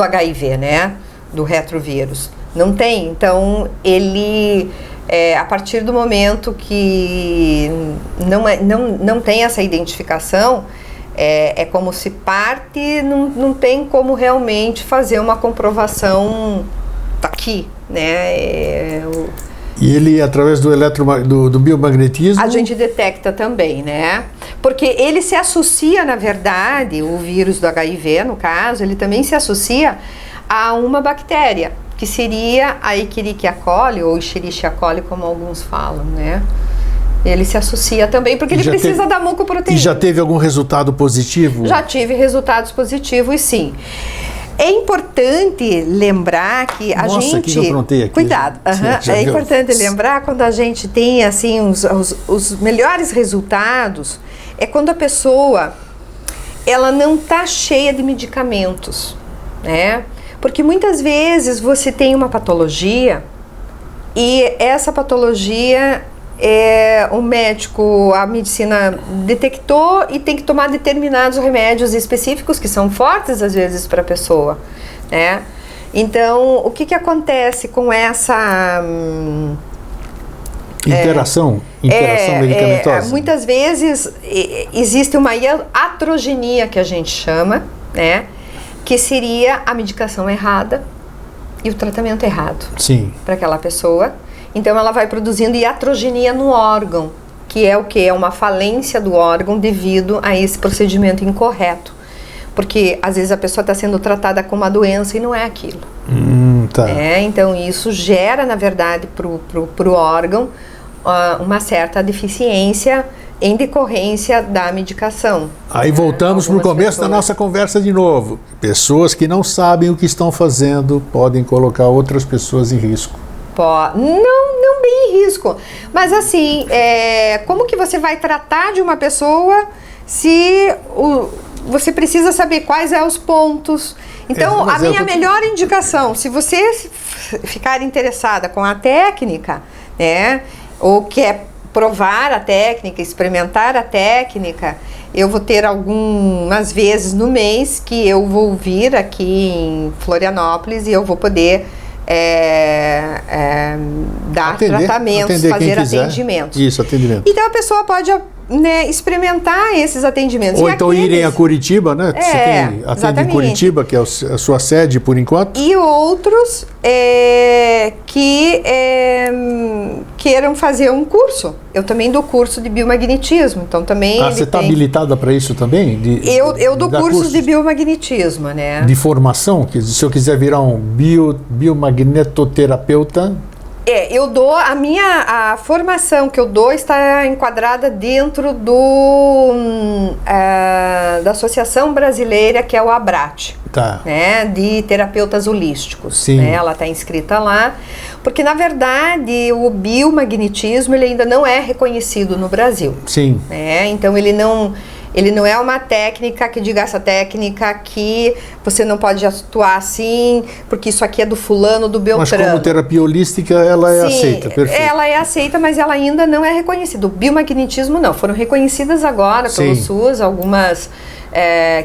HIV, né? Do retrovírus. Não tem. Então, ele, a partir do momento que não tem essa identificação, é como se parte, não tem como realmente fazer uma comprovação aqui, né? E ele, através do biomagnetismo... A gente detecta também, né? Porque ele se associa, na verdade, o vírus do HIV, no caso, ele também se associa a uma bactéria, que seria a Escherichia coli, ou Escherichia coli, como alguns falam, né? Ele se associa também, porque ele precisa da mucoproteína. E já teve algum resultado positivo? Já tive resultados positivos, sim. É importante lembrar que a gente... que eu aprontei aqui. Cuidado. É importante lembrar quando a gente tem assim os melhores resultados, é quando a pessoa ela não está cheia de medicamentos, né? Porque muitas vezes você tem uma patologia e essa patologia o médico, a medicina detectou e tem que tomar determinados remédios específicos que são fortes às vezes para a pessoa, né? Então, o que acontece com essa interação medicamentosa? Muitas vezes existe uma iatrogenia que a gente chama, né? Que seria a medicação errada e o tratamento errado para aquela pessoa. Então ela vai produzindo iatrogenia no órgão, que é o que? É uma falência do órgão devido a esse procedimento incorreto. Porque às vezes a pessoa está sendo tratada com uma doença e não é aquilo. Tá. Então isso gera, na verdade, para o órgão uma certa deficiência em decorrência da medicação. Aí voltamos para o começo da nossa conversa de novo. Pessoas que não sabem o que estão fazendo podem colocar outras pessoas em risco. Não bem em risco, mas assim, como que você vai tratar de uma pessoa se você precisa saber quais são os pontos. Então, a minha melhor indicação, se você ficar interessada com a técnica, né, ou quer provar a técnica, experimentar a técnica, eu vou ter algumas vezes no mês que eu vou vir aqui em Florianópolis e eu vou poder dar tratamentos, fazer atendimentos. Isso, atendimento. Então a pessoa pode, né, experimentar esses atendimentos. Ou então irem a Curitiba, né? Você atende em Curitiba, que é a sua sede por enquanto. E outros queiram fazer um curso. Eu também dou curso de biomagnetismo, então também... você está habilitada para isso também? Eu dou cursos de biomagnetismo, né? De formação? Se eu quiser virar um biomagnetoterapeuta... Eu dou, a formação que eu dou está enquadrada dentro da Associação Brasileira, que é o ABRAT, né, de terapeutas holísticos. Sim. Né, ela está inscrita lá, porque na verdade o biomagnetismo ele ainda não é reconhecido no Brasil. Sim. Né, então ele não é uma técnica que diga essa técnica aqui, você não pode atuar assim, porque isso aqui é do fulano, do Beltrano. Mas como terapia holística, ela é aceita, perfeito. Ela é aceita, mas ela ainda não é reconhecida. O biomagnetismo não, foram reconhecidas agora pelo SUS, algumas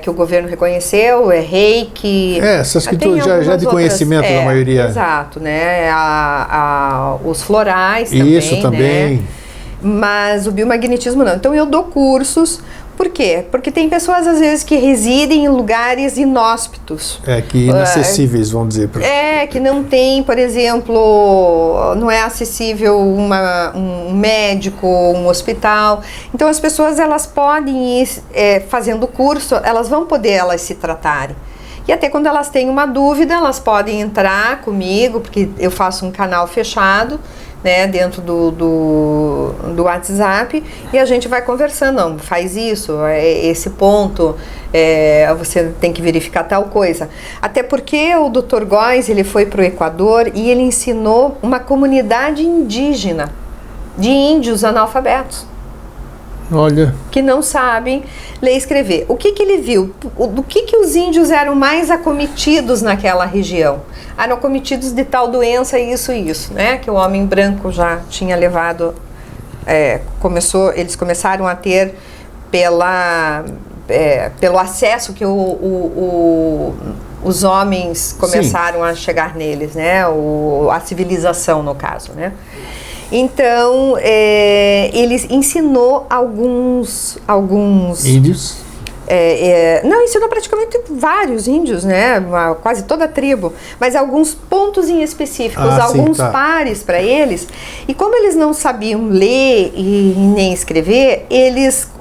que o governo reconheceu, Reiki. Essas que já de conhecimento da maioria. Exato, né? Os florais também. Isso também. Né? Mas o biomagnetismo não. Então eu dou cursos. Por quê? Porque tem pessoas, às vezes, que residem em lugares inóspitos. Que inacessíveis, vamos dizer. Que não tem, por exemplo, não é acessível um médico, um hospital. Então, as pessoas, elas podem ir fazendo o curso, elas vão poder elas se tratarem. E até quando elas têm uma dúvida, elas podem entrar comigo, porque eu faço um canal fechado, né, dentro do WhatsApp, e a gente vai conversando, não, faz isso, esse ponto, você tem que verificar tal coisa. Até porque o Dr. Góes, ele foi para o Equador e ele ensinou uma comunidade indígena de índios analfabetos. Olha. Que não sabem ler e escrever. O que ele viu? Do que os índios eram mais acometidos naquela região? Eram acometidos de tal doença, isso e isso, né? Que o homem branco já tinha levado, eles começaram a ter pelo acesso que os homens começaram a chegar neles, né? A civilização, no caso, né? Então, ele ensinou alguns índios? Não, ensinou praticamente vários índios, né? Quase toda a tribo, mas alguns pontos em específicos, alguns pares para eles. E como eles não sabiam ler e nem escrever,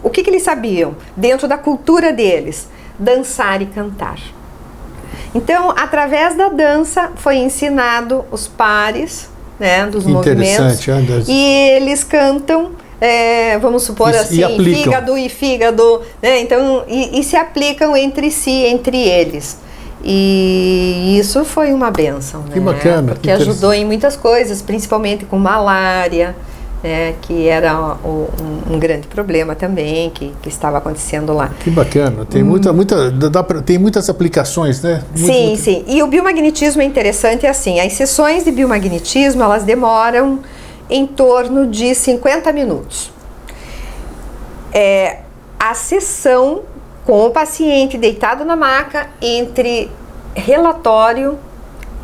o que eles sabiam? Dentro da cultura deles, dançar e cantar. Então, através da dança, foi ensinado os pares, né, dos movimentos, e eles cantam, vamos supor assim, fígado, né, então, e se aplicam entre si, entre eles. E isso foi uma bênção, que bacana, porque ajudou em muitas coisas, principalmente com malária, que era um grande problema também que estava acontecendo lá. Que bacana, tem tem muitas aplicações, né? Sim. E o biomagnetismo é interessante, assim, as sessões de biomagnetismo, elas demoram em torno de 50 minutos. A sessão com o paciente deitado na maca entre relatório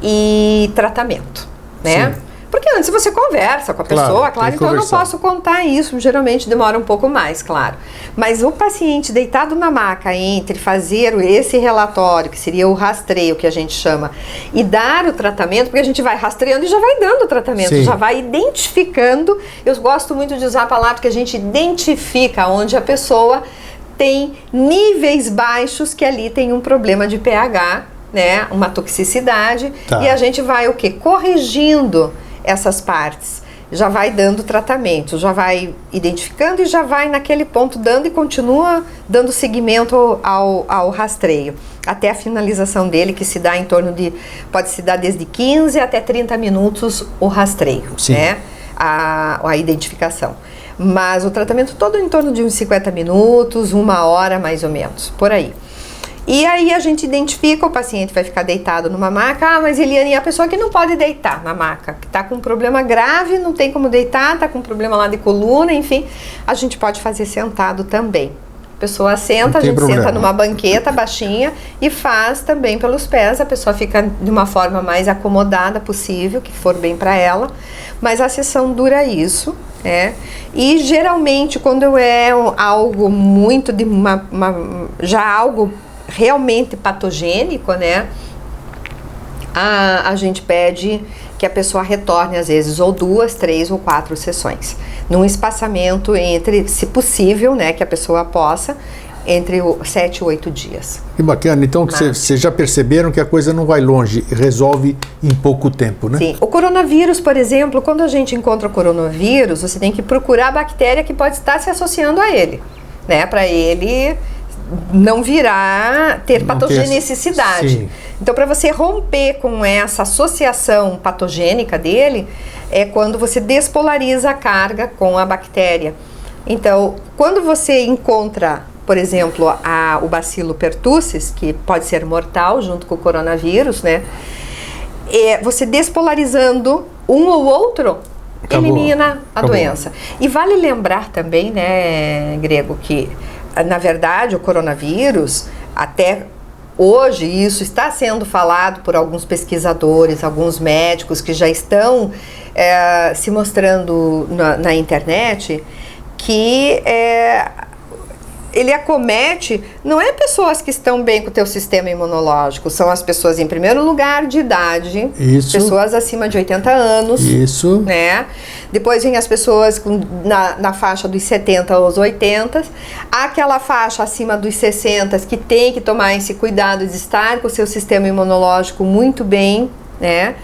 e tratamento, né? Sim. Porque antes você conversa com a pessoa, claro, então eu não posso contar isso, geralmente demora um pouco mais, claro. Mas o paciente deitado na maca entre fazer esse relatório, que seria o rastreio que a gente chama, e dar o tratamento, porque a gente vai rastreando e já vai dando o tratamento, Sim. já vai identificando. Eu gosto muito de usar a palavra que a gente identifica onde a pessoa tem níveis baixos, que ali tem um problema de pH, né, uma toxicidade, e a gente vai o quê? Corrigindo essas partes, já vai dando tratamento, já vai identificando e já vai naquele ponto dando e continua dando seguimento ao rastreio, até a finalização dele, que se dá em torno de, pode se dar desde 15 até 30 minutos o rastreio, Sim. né, a identificação. Mas o tratamento todo em torno de uns 50 minutos, 1 hora mais ou menos, por aí. E aí a gente identifica, o paciente vai ficar deitado numa maca, mas Eliane, é a pessoa que não pode deitar na maca, que está com um problema grave, não tem como deitar, está com um problema lá de coluna, enfim, a gente pode fazer sentado também. A pessoa senta, a gente senta numa banqueta baixinha e faz também pelos pés, a pessoa fica de uma forma mais acomodada possível, que for bem para ela, mas a sessão dura isso, né? E geralmente quando é algo muito de já algo realmente patogênico, né? a gente pede que a pessoa retorne, às vezes, ou 2, 3 ou 4 sessões, num espaçamento entre, se possível, né, que a pessoa possa, entre 7 e 8 dias. Que bacana. Então, vocês já perceberam que a coisa não vai longe, resolve em pouco tempo, né? Sim. O coronavírus, por exemplo, quando a gente encontra o coronavírus, você tem que procurar a bactéria que pode estar se associando a ele, né, para ele não ter patogenicidade. Sim. Então, para você romper com essa associação patogênica dele, é quando você despolariza a carga com a bactéria. Então, quando você encontra, por exemplo, o bacilo pertussis, que pode ser mortal junto com o coronavírus, né? Você despolarizando um ou outro, elimina a doença. E vale lembrar também, né, Grego, que na verdade o coronavírus, até hoje, isso está sendo falado por alguns pesquisadores, alguns médicos que já estão se mostrando na internet, que ele acomete, não é pessoas que estão bem com o teu sistema imunológico, são as pessoas, em primeiro lugar, de idade, isso, pessoas acima de 80 anos, isso, né? Depois vem as pessoas na faixa dos 70 aos 80, aquela faixa acima dos 60 que tem que tomar esse cuidado de estar com o seu sistema imunológico muito bem, né?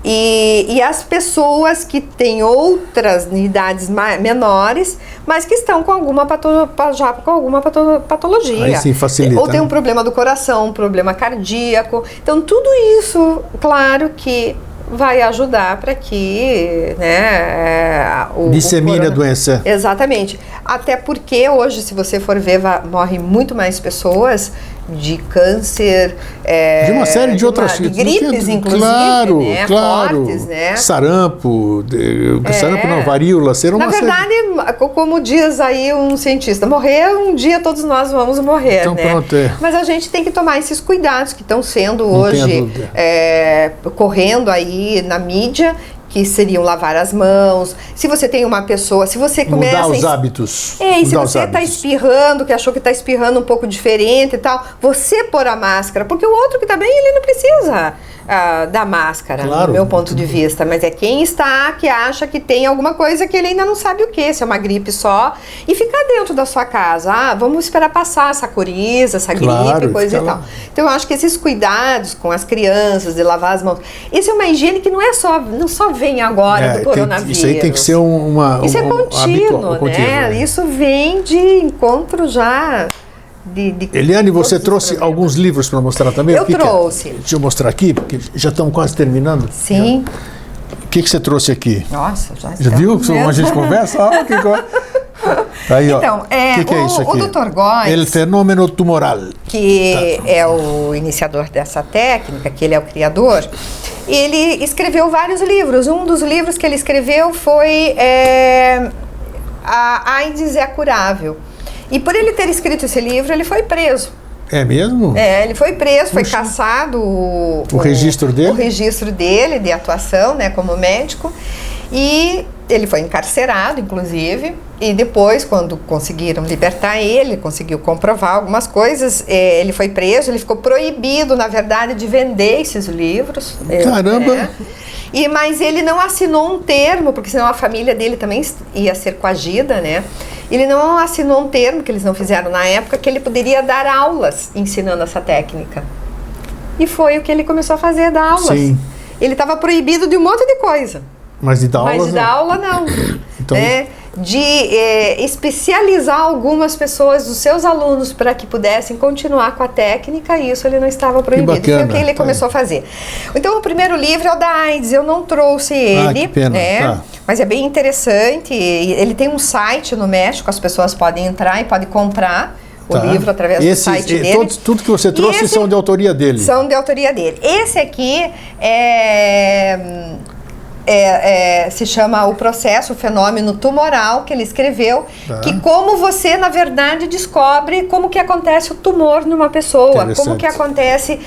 E as pessoas que têm outras idades menores, mas que estão com alguma patologia. Aí sim facilita, ou tem um problema do coração, um problema cardíaco. Então, tudo isso, claro que vai ajudar para que, né, dissemine a doença. Exatamente. Até porque hoje, se você for ver, morrem muito mais pessoas de câncer, de uma série de outras gripes, inclusive, claro, né, claro, fortes, né? Sarampo, sarampo não, varíola, será uma série. Na verdade, como diz aí um cientista, morrer um dia todos nós vamos morrer, então, né? Pronto, Mas a gente tem que tomar esses cuidados que estão sendo hoje correndo aí na mídia, que seriam lavar as mãos. Se você tem uma pessoa, se você começa mudar os hábitos. E se você está espirrando, que achou que está espirrando um pouco diferente e tal, você pôr a máscara, porque o outro que está bem, ele não precisa da máscara, claro, do meu ponto de vista, mas é quem está que acha que tem alguma coisa que ele ainda não sabe o que, se é uma gripe só, e ficar dentro da sua casa, vamos esperar passar essa coriza, essa gripe, coisa e tal. Então eu acho que esses cuidados com as crianças, de lavar as mãos, isso é uma higiene que não só vem agora do coronavírus. Isso aí tem que ser isso é contínuo, né? Isso vem de encontro já. Eliane, você trouxe alguns livros para mostrar também? Eu trouxe. Deixa eu mostrar aqui, porque já estamos quase terminando. Sim. O que você trouxe aqui? Nossa, já viu como a gente conversa? Aí, então, que é isso aqui? O Dr. Góes, El fenômeno tumoral, que é o iniciador dessa técnica, que ele é o criador, ele escreveu vários livros. Um dos livros que ele escreveu foi A AIDS é curável. E por ele ter escrito esse livro, ele foi preso. É mesmo? Ele foi preso, foi cassado o registro dele? O registro dele de atuação, né, como médico. E ele foi encarcerado, inclusive. E depois, quando conseguiram libertar ele, conseguiu comprovar algumas coisas, ele foi preso, ele ficou proibido, na verdade, de vender esses livros. Caramba! Mas ele não assinou um termo, porque senão a família dele também ia ser coagida, né? Ele não assinou um termo, que eles não fizeram na época, que ele poderia dar aulas ensinando essa técnica. E foi o que ele começou a fazer, dar aulas. Sim. Ele estava proibido de um monte de coisa. Mas de dar aula não. Mas de dar aula não. Então... De especializar algumas pessoas, dos seus alunos, para que pudessem continuar com a técnica, isso ele não estava proibido. Que bacana. Foi o que ele começou a fazer. Então, o primeiro livro é o da AIDS. Eu não trouxe ele, que pena. Tá. Mas é bem interessante. Ele tem um site no México, as pessoas podem entrar e podem comprar o livro através do site dele. Tudo que você trouxe são de autoria dele. São de autoria dele. Esse aqui se chama O Processo, o Fenômeno Tumoral, que ele escreveu, que como você, na verdade, descobre como que acontece o tumor numa pessoa, como que acontece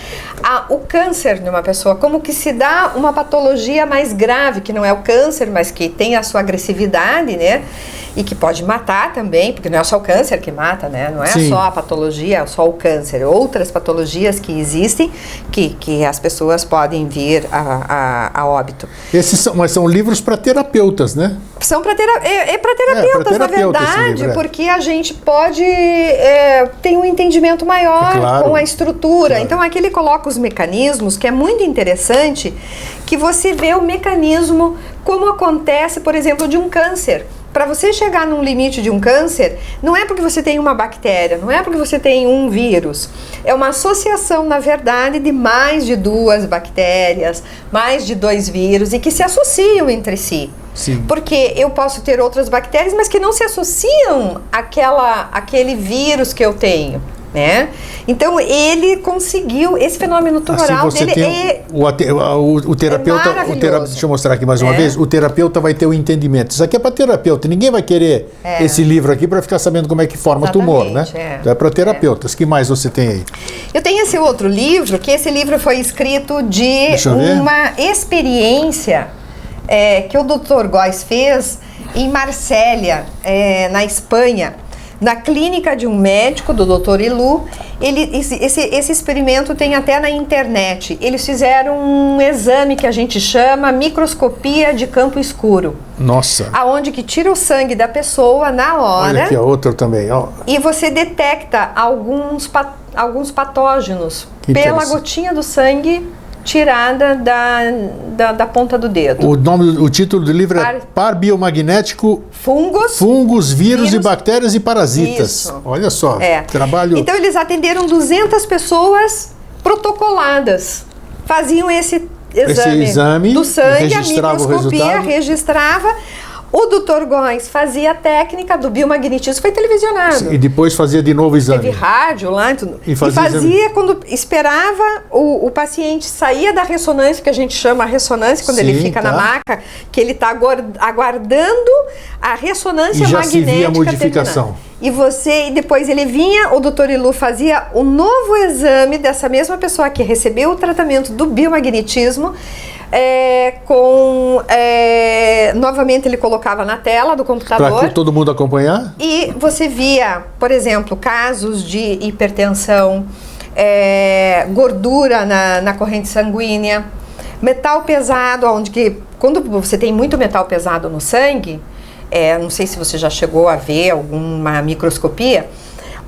o câncer numa pessoa, como que se dá uma patologia mais grave, que não é o câncer, mas que tem a sua agressividade, né? e que pode matar também, porque não é só o câncer que mata, né? Não é Sim. só a patologia, é só o câncer. Outras patologias que existem que as pessoas podem vir a óbito. Mas são livros para terapeutas, né? São para terapeutas, na verdade, livro, porque a gente pode ter um entendimento maior com a estrutura. Claro. Então aqui ele coloca os mecanismos, que é muito interessante, que você vê o mecanismo, como acontece, por exemplo, de um câncer. Para você chegar num limite de um câncer, não é porque você tem uma bactéria, não é porque você tem um vírus. É uma associação, na verdade, de mais de 2 bactérias, mais de 2 vírus e que se associam entre si. Sim. Porque eu posso ter outras bactérias, mas que não se associam àquele vírus que eu tenho. Né? Então ele conseguiu esse fenômeno tumoral assim, dele o terapeuta, deixa eu mostrar aqui mais uma vez, o terapeuta vai ter o entendimento. Isso aqui é para terapeuta, ninguém vai querer esse livro aqui para ficar sabendo como é que forma tumor, né? Então é para terapeutas. Que mais você tem aí? Eu tenho esse outro livro, que esse livro foi escrito de uma experiência que o Dr. Góes fez em Marsella, na Espanha. Na clínica de um médico, do Dr. Ilu, esse experimento tem até na internet. Eles fizeram um exame que a gente chama microscopia de campo escuro. Nossa! Aonde que tira o sangue da pessoa na hora. Olha aqui a outra também, ó. E você detecta alguns patógenos pela gotinha do sangue tirada da ponta do dedo. O título do livro é Par Biomagnético, Fungos, Vírus e Bactérias e Parasitas. Isso. Olha só, trabalho... Então eles atenderam 200 pessoas protocoladas. Faziam esse exame do sangue, a microscopia, registrava. O Dr. Góes fazia a técnica do biomagnetismo, foi televisionado. E depois fazia de novo o exame. Teve rádio lá e tudo. E fazia quando esperava o paciente saía da ressonância, que a gente chama a ressonância, quando ele fica na maca, que ele está aguardando a ressonância magnética. E já se via a modificação. E depois ele vinha, o Dr. Ilu fazia um novo exame dessa mesma pessoa que recebeu o tratamento do biomagnetismo, novamente ele colocava na tela do computador para todo mundo acompanhar, e você via, por exemplo, casos de hipertensão, gordura na corrente sanguínea, metal pesado, quando você tem muito metal pesado no sangue, não sei se você já chegou a ver alguma microscopia,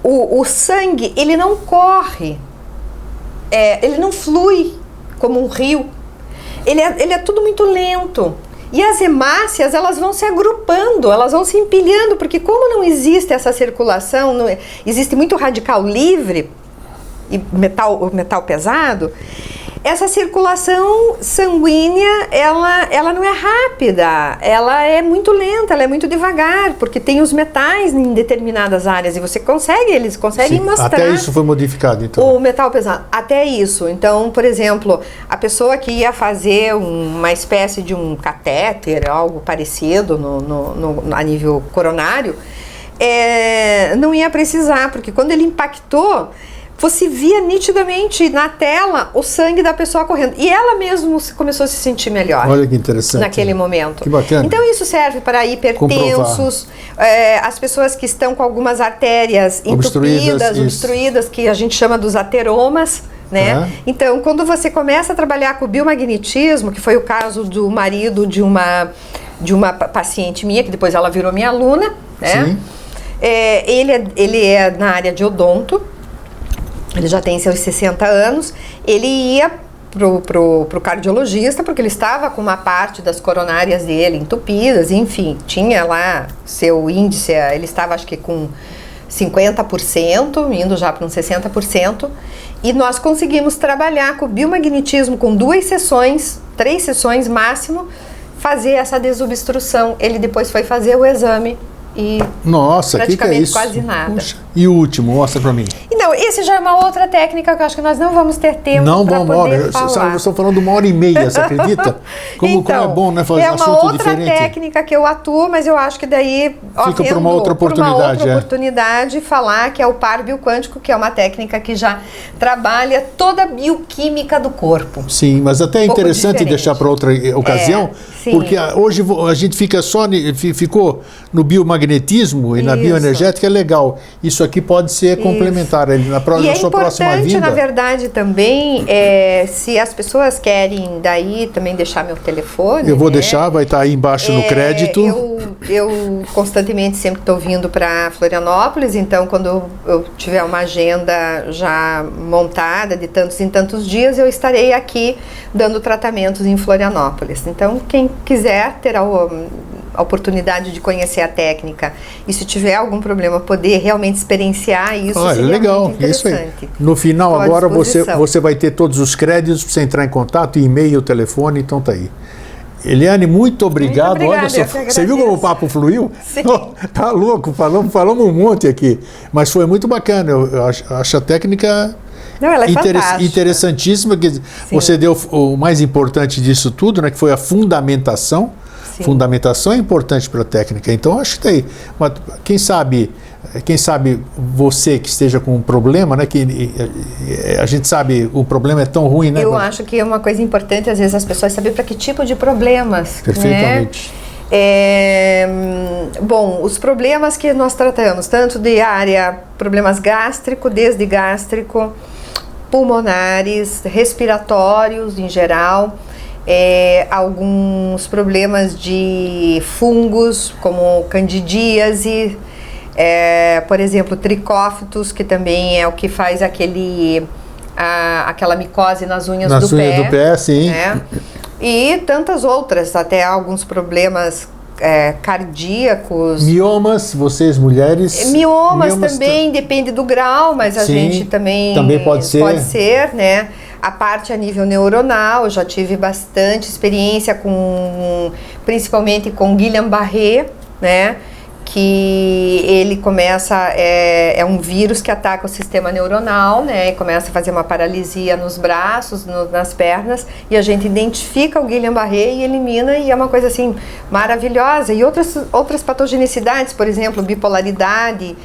o sangue ele não corre, ele não flui como um rio. Ele é tudo muito lento. E as hemácias, elas vão se agrupando, elas vão se empilhando, porque como não existe essa circulação, existe muito radical livre e metal pesado, essa circulação sanguínea, ela não é rápida, ela é muito lenta, ela é muito devagar, porque tem os metais em determinadas áreas e eles conseguem mostrar. Até isso foi modificado, então. O metal pesado, até isso. Então, por exemplo, a pessoa que ia fazer uma espécie de um catéter, algo parecido a nível coronário, não ia precisar, porque quando ele impactou, você via nitidamente na tela o sangue da pessoa correndo. E ela mesmo começou a se sentir melhor. Olha que interessante. Naquele momento. Que bacana. Então isso serve para hipertensos, as pessoas que estão com algumas artérias obstruídas, que a gente chama dos ateromas, né? Então, quando você começa a trabalhar com o biomagnetismo, que foi o caso do marido de uma paciente minha, que depois ela virou minha aluna, né? Sim. Ele é na área de odonto. Ele já tem seus 60 anos, ele ia pro cardiologista, porque ele estava com uma parte das coronárias dele entupidas, enfim, tinha lá seu índice, ele estava acho que com 50%, indo já para uns 60%, e nós conseguimos trabalhar com o biomagnetismo com 2 sessões, 3 sessões máximo, fazer essa desobstrução. Ele depois foi fazer o exame e nossa, praticamente que é isso? Quase nada. Puxa. E o último, mostra pra mim. E não, esse já é uma outra técnica que eu acho que nós não vamos ter tempo para poder falar. Nós estamos falando de 1h30, você acredita? Como é bom, né, fazer um assunto diferente. É uma outra técnica que eu atuo, mas eu acho que daí... Fica para uma outra oportunidade. Oportunidade falar que é o par bioquântico, que é uma técnica que já trabalha toda a bioquímica do corpo. Sim, mas até é interessante deixar para outra ocasião, porque hoje a gente ficou no biomagnetismo biomagnetismo e na bioenergética é legal. Isso aqui pode ser complementar na sua próxima vinda. Na verdade, também, se as pessoas querem daí também deixar meu telefone. Eu vou deixar, vai estar aí embaixo no crédito. Eu constantemente sempre estou vindo para Florianópolis, então quando eu tiver uma agenda já montada de tantos em tantos dias, eu estarei aqui dando tratamentos em Florianópolis. Então, quem quiser ter a oportunidade de conhecer a técnica e se tiver algum problema poder realmente experienciar isso, seria legal, muito interessante. Isso aí. No final agora você vai ter todos os créditos para você entrar em contato, e-mail, telefone, então tá aí. Eliane, muito obrigado. Muito obrigada, olha só, você viu como o papo fluiu? Sim. Tá louco, falamos um monte aqui, mas foi muito bacana, eu acho a técnica... Não, ela é fantástica. Interessantíssima, que você deu o mais importante disso tudo, né, que foi a fundamentação. Sim. Fundamentação é importante para a técnica, então acho que tá aí. Mas, quem sabe você que esteja com um problema, né, que a gente sabe o problema é tão ruim, né? Eu acho que é uma coisa importante, às vezes, as pessoas saberem para que tipo de problemas. Perfeitamente. Né? Bom, os problemas que nós tratamos, tanto de área, problemas desde gástrico, pulmonares, respiratórios em geral, alguns problemas de fungos, como candidíase, por exemplo, tricófitos, que também é o que faz aquela micose nas unhas do pé. Do pé, sim. Né? E tantas outras, até alguns problemas cardíacos. Miomas, vocês mulheres. Miomas também, depende do grau, mas a gente também pode ser, né? A parte a nível neuronal, eu já tive bastante experiência principalmente com Guillain-Barré, né? Que ele começa, é um vírus que ataca o sistema neuronal, né, e começa a fazer uma paralisia nos braços, nas pernas, e a gente identifica o Guillain-Barré e elimina, e é uma coisa assim maravilhosa. E outras patogenicidades, por exemplo, bipolaridade,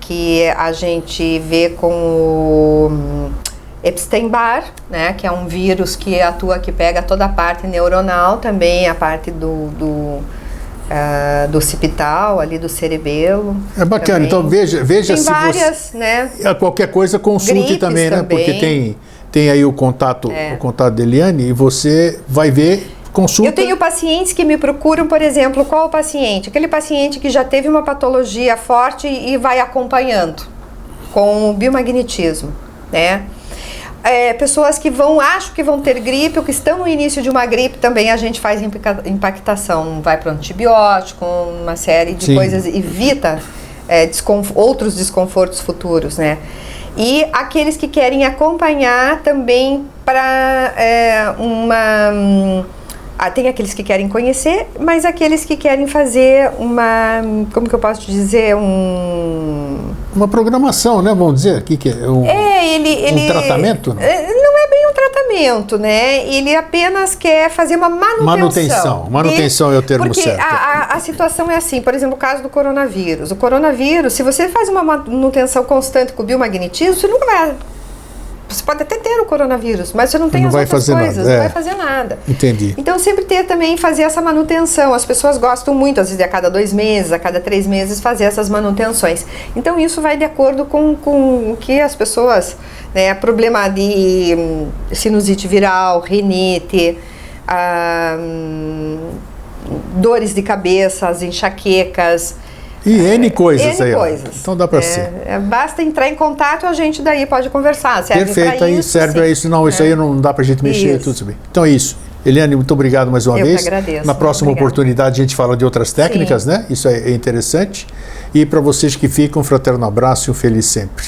que a gente vê com o Epstein-Barr, né, que é um vírus que pega toda a parte neuronal, também a parte do occipital, ali do cerebelo. É bacana, também. Então veja tem se várias, você... né? Qualquer coisa consulte Gripes também, né? Também. Porque tem aí o contato da Eliane e você vai ver, consulta. Eu tenho pacientes que me procuram, por exemplo, qual o paciente? Aquele paciente que já teve uma patologia forte e vai acompanhando com o biomagnetismo, né? Pessoas que acham que vão ter gripe ou que estão no início de uma gripe, também a gente faz impactação, vai para antibiótico, uma série de coisas, evita outros desconfortos futuros, né? E aqueles que querem acompanhar também para tem aqueles que querem conhecer, mas aqueles que querem fazer como que eu posso dizer, uma programação, né? Vamos dizer aqui que é um tratamento? Não é bem um tratamento, né? Ele apenas quer fazer uma manutenção. Manutenção é o termo porque certo. A situação é assim, por exemplo, o caso do coronavírus. O coronavírus, se você faz uma manutenção constante com o biomagnetismo, você nunca vai... Você pode até ter o coronavírus, mas você não tem as outras coisas, não vai fazer nada. Entendi. Então, sempre fazer essa manutenção. As pessoas gostam muito, às vezes a cada 2 meses, a cada 3 meses, fazer essas manutenções. Então, isso vai de acordo com o que as pessoas, né, problema de sinusite viral, rinite, dores de cabeça, as enxaquecas, e N coisas aí. Coisas. Então dá para ser. Basta entrar em contato, a gente daí pode conversar. Perfeito, aí serve para isso. Não, isso aí não dá para a gente mexer, tudo bem. Então é isso. Eliane, muito obrigado mais uma vez. Eu que agradeço. Na próxima oportunidade a gente fala de outras técnicas, né? Isso é interessante. E para vocês que ficam, um fraterno abraço e um feliz sempre.